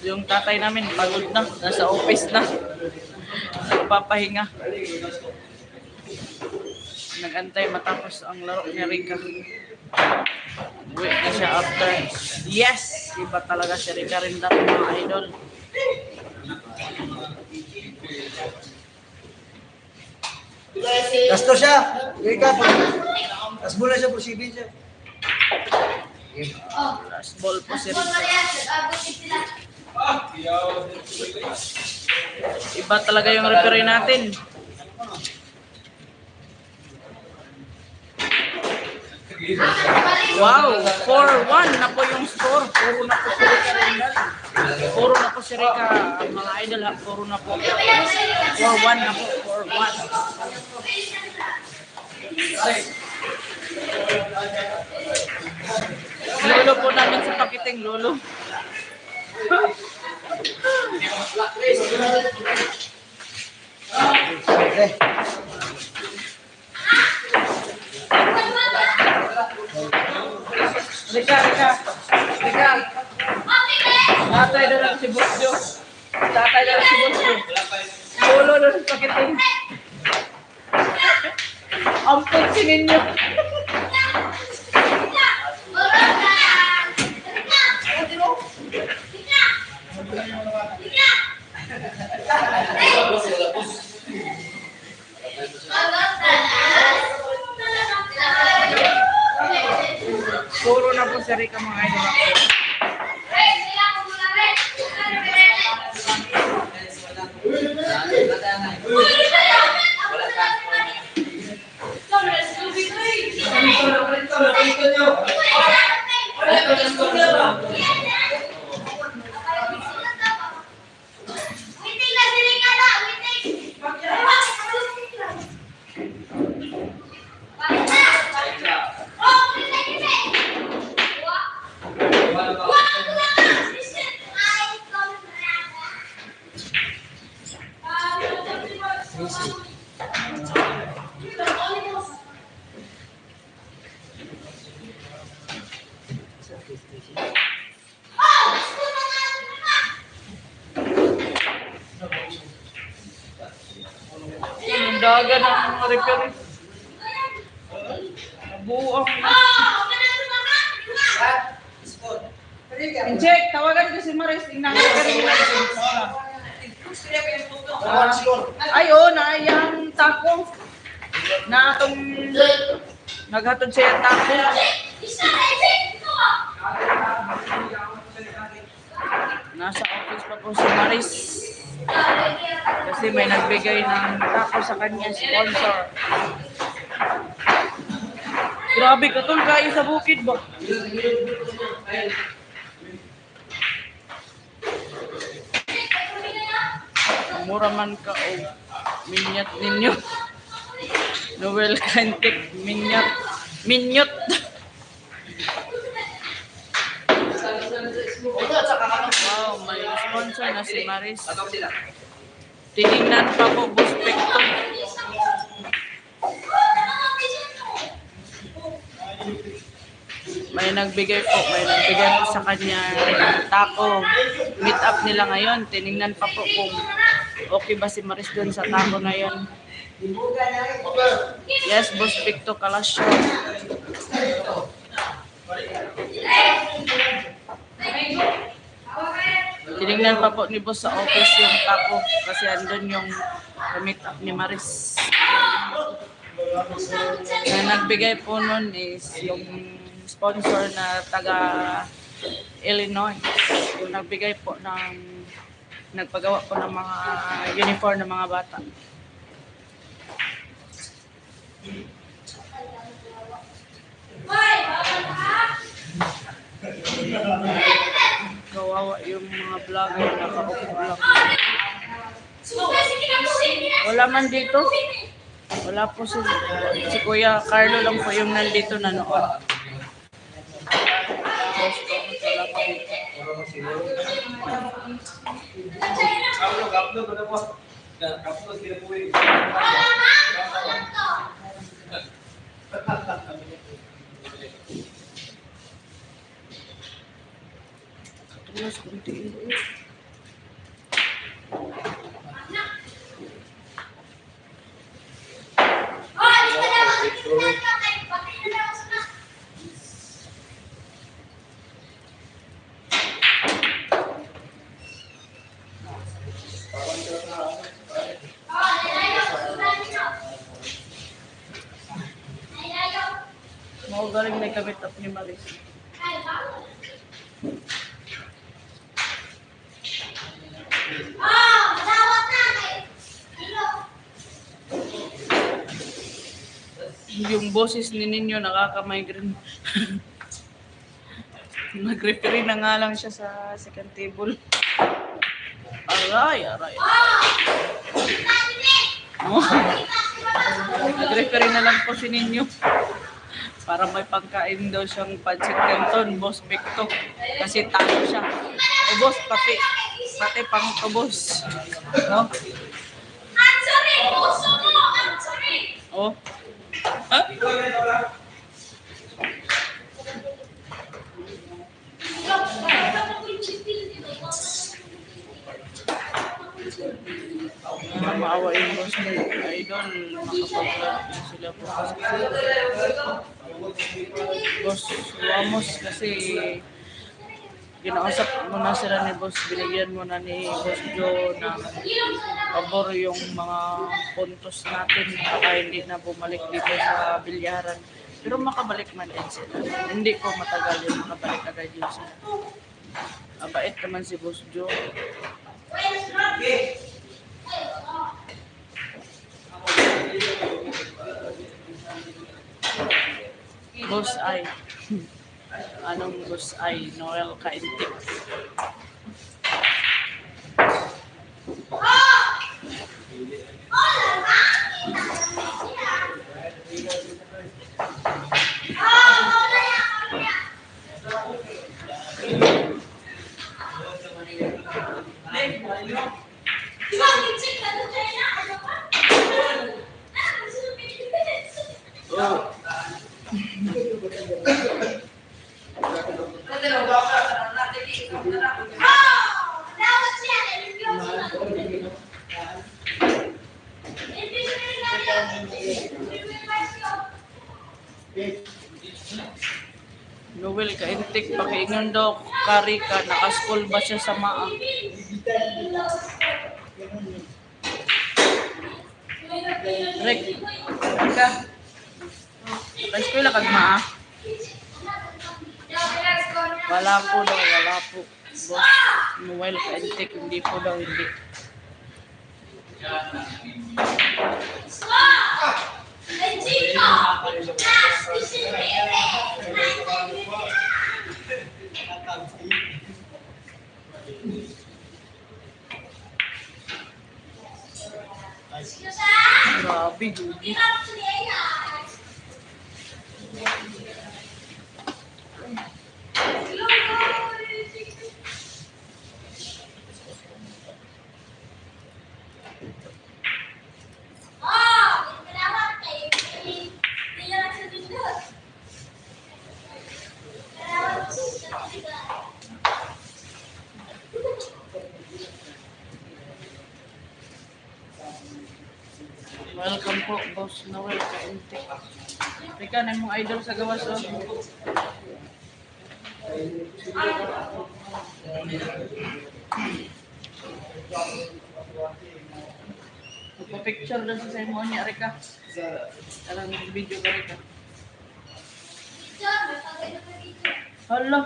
Yung tatay namin pagod na, nasa office na. Nagpapahinga. Nagantay matapos ang laro ni Rika. Uwi na siya after. Yes! Iba talaga si Rika rin dati mga idol. Gasto siya. Ikat. Tapos muna siya, posible siya. Last ball po si Rika. Iba talaga yung referee natin. Wow! 4-1 na po yung score. Puro na po si Rika rin. Puro na po si Rika. Mga idol ha, puro na po. 4-1 na po. 4-1. Lolo po namin sa pakiting, lolo. Okay. Rika. Tatay na lang si Bosjo. Lolo na sa pakiting. Ampun si ninyo. Puro na po si Rika mga idol. Ang daga ng mga referee. Buang. Check, tawagan ko si Maris. Tingnan ko rin nila. Ay, na yung tako. Na atong naghatod siya tako. Nasa office pa po si Maris. Kasi may nagbigay ng tako sa kanya sponsor. Grabe ka tol, kayo sa bukid ba? Mura man ka o minyat ninyo. Noel Kantik, minyat. Wow, may sponsor na si Maris. Tinignan pa po, Buspekto. May nagbigay po sa kanya tako. Meet up nila ngayon. Tinignan pa po kung okay ba si Maris doon sa tako na yon. Yes, Buspekto Kalasyo. Tinignan pa po ni boss sa office yung tako kasi andun yung meet up ni Maris. Na nagbigay po nun is yung sponsor na taga Illinois. Yung nagbigay po ng nagpagawa po ng mga uniform ng mga bata. Kawawa yung mga vlogger na nakaupo lang. Wala man dito. Wala po si Kuya Carlo lang po yung nandito na noon. Upload na po. Upload sila po eh. Terus kuntiin. Mau galing na gamit up ni Maris. Yung boses ni Ninyo nakaka-migraine. Nag-referee na nga lang siya sa second table. Aray. Oh. Nag-referee na lang po si Ninyo. Para may pagkain daw siyang pancit canton, Boss Victo. Kasi talo siya. O boss, pati pang boss. No? Oh. Ha? Maawa yung boss ni Idol. Makapag-vlog sila po. Boss Ramos kasi ginausap mo na sila ni Boss, binigyan mo na ni Boss Joe ng pabor yung mga puntos natin baka hindi na bumalik dito sa bilyaran. Pero makabalik man din sila. Hindi ko matagal yun, makabalik agad yun sila. Mabait naman si Boss Joe. Boss ay anong boss ay Noel Kaintik. Oh. Noel Kaintik, pakiingon daw kari ka, nakaskol ba siya sa maa? Rek, ka? Nakaskol kag maa? Wala po. Boss Noel Kaintik, hindi po daw, hindi. Grabe, Judy. Welcome po, Boss Noel Kaintik. Teka, na mong idol sa gawas, oh. Magpa-picture doon sa ceremony, Arika. Alang video ka, Arika. Hala.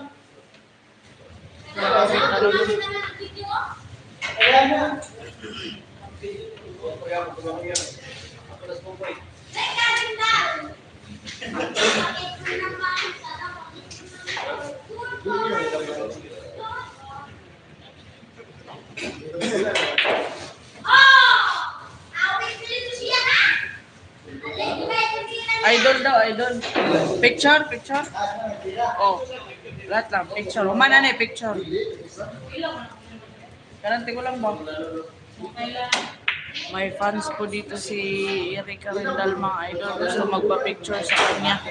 Idol daw, idol. Picture, picture. Oh. Lahat lang, picture. Umana na picture. Garanti ko lang ba? May fans po dito si Erika Rendal, mga idol. Gusto magpa-picture sa kanya.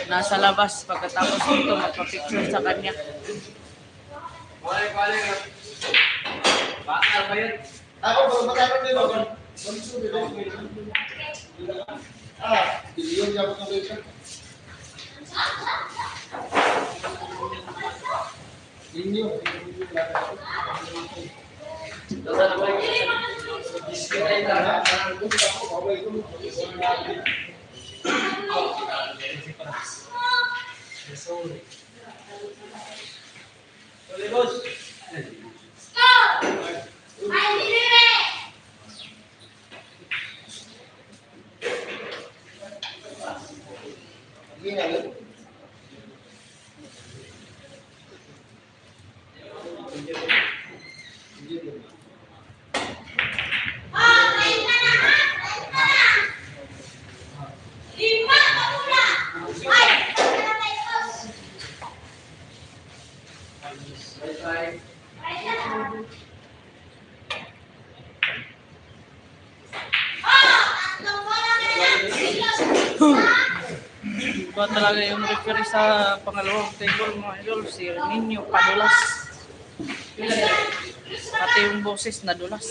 Nasa labas. Pagkatapos dito, magpa-picture sa kanya. Bakal ba yun? Ako, magkakaroon din ako. Yun yung condition. Inyo. Iba talaga yung referee sa pangalawang table, mga idol. Si Nino padulas. Pati yung boses nadulas.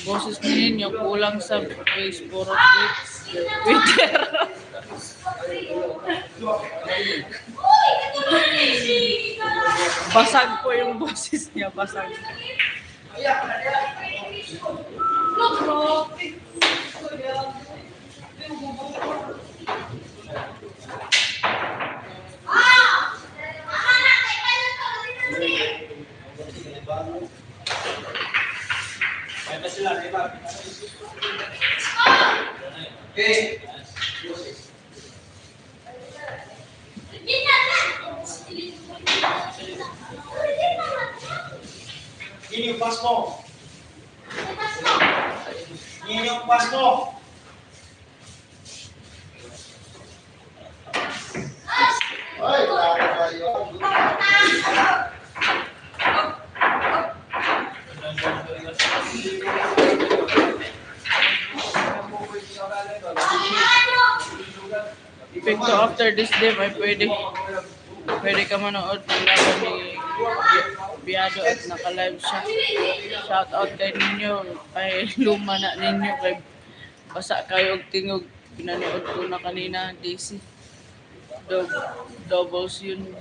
Boses ni Nino kulang sa Facebook Twitter. Basag po yung boses niya, basag. Okay. Ini yung pass mo. Ini yung pass mo. Ay, grabe kayo. Epekto after this game ay pwede ka manood ng laban ni Biado at naka-live siya. Shout out kay ninyo, kay luma na ninyo, kay basa kayo og tingog. Pinanood ko na kanina, DC. Doubles yun.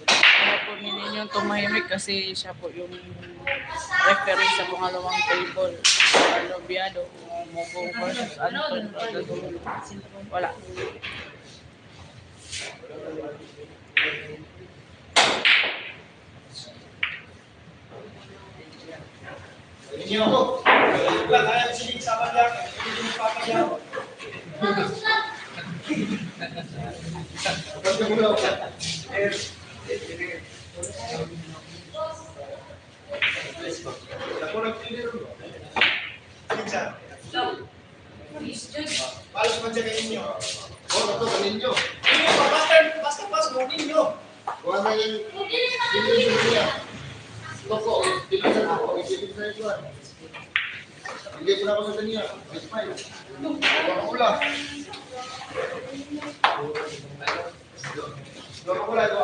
Kaya po ninyo tumahimik kasi siya po yung referee sa pangalawang table. Carlo Biado, Mogo versus Anton. Wala. Inyo. Wala kaya sinig sa bagyak. Hindi mo papagyaw. Ako nagpili rin. Pizza. Palos man siya kayo ninyo. Oh, ito, kaninyo. Ninyo, basta pas mo, ninyo. Kuha na yung hindi niya. Toko, hindi sa toko, hindi sa ito. Hindi ko na ako sa kanya. Smile. Huwag kula. Huwag kula, ito.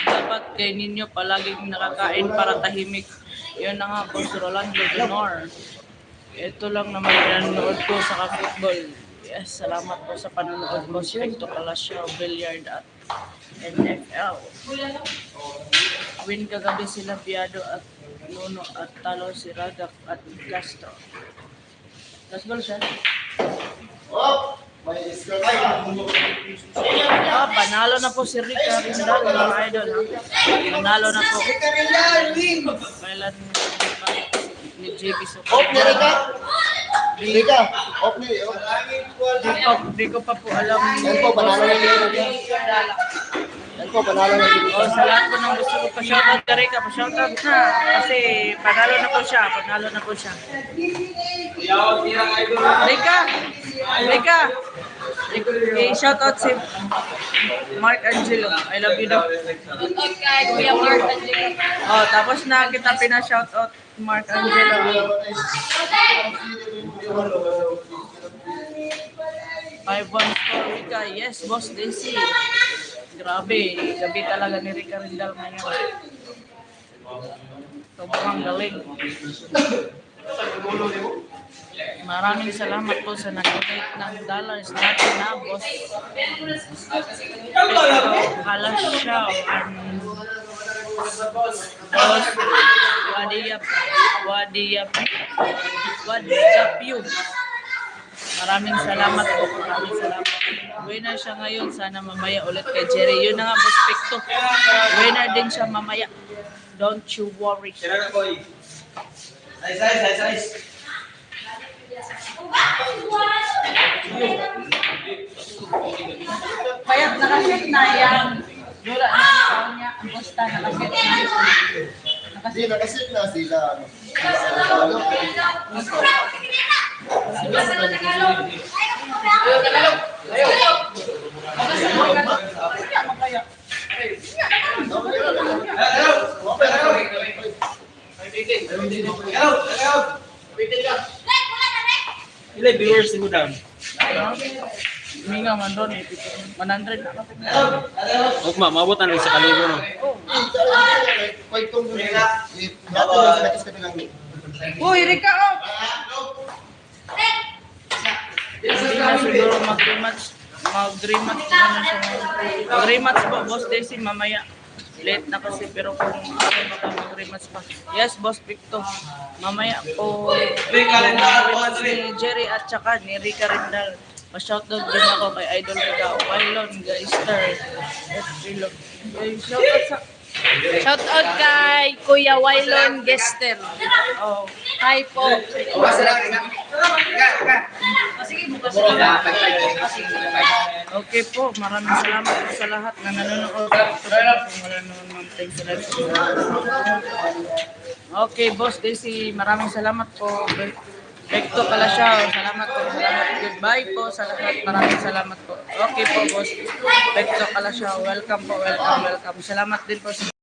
Dapat kay ninyo palaging nakakain para tahimik. Yun na nga, Boss Rolando Donor. Ito lang naman pinanood ko sa ka-football. Yes, salamat po sa panonood, Boss Victor Palacio, Billiard at NFL. Win kagabi sila Piado at Nuno at talo si Ragak at Castro. Last goal siya. Oh! May iska kayo. Panalo na po si Rica Rindal, mga idol. Panalo na po. Kailan ni JB Soto. Off ni Rika? Rika, off ni. Di ko pa po alam. Yan po, panalo na dito. Yan po, panalo na dito. Sa lahat po ng gusto ko pa-shoutout ka Rica, pa-shoutout na. Kasi panalo na po siya, panalo na po siya. Rica! Rica! I-shoutout si Mark Angelo. I love you daw. Okay, Kuya Mark Angelo. Oh, tapos na kita pina-shoutout Mark Angelo. 5-1 score Rica. Yes, Boss Daisy. Grabe, gabi talaga ni Rica Rindal ngayon. Sobrang galing. Maraming salamat po sa nag-donate ng dollars natin na Boss. Halasyaw and Boss Wadiyapyu. Maraming salamat po. Maraming salamat. Winner siya ngayon. Sana mamaya ulit kay Jerry. Yun na nga, Boss Picto. Winner din siya mamaya. Don't you worry. Kaya nakasit na yan. Dura na yung tao niya. Ang posta nakasit na. Hindi, nakasit na sila. Ano? Ilan viewers mo down? Hindi nga man doon. 100 na kapit na. Huwag maabot na rin sa kalibo no. Pwede kong natin yung sinakis ka lang. Uy, Rika! Hindi na siguro mag-rematch. Mag-rematch na siya. Mag-rematch po, Boss Daisy, mamaya. Late na kasi, pero kung ako baka mag-rematch pa. Yes, Boss Victo. Mamaya po, mag-rematch ni Jerry at saka ni Rica Rindal. Pa-shoutout din ako kay Idol Rica, Wailon, Gaister, at Rilo. Shoutout kay Kuya Wailon Gester. Oh, hi po. Okay po, maraming salamat po sa lahat na nanonood. Wala naman thanks sa lahat. Okay, Boss Daisy, maraming salamat po. Recto Palacio, salamat po. Salamat. Goodbye po sa lahat. Maraming salamat po. Okay po, Boss. Recto Palacio, welcome po, welcome. Salamat din po sa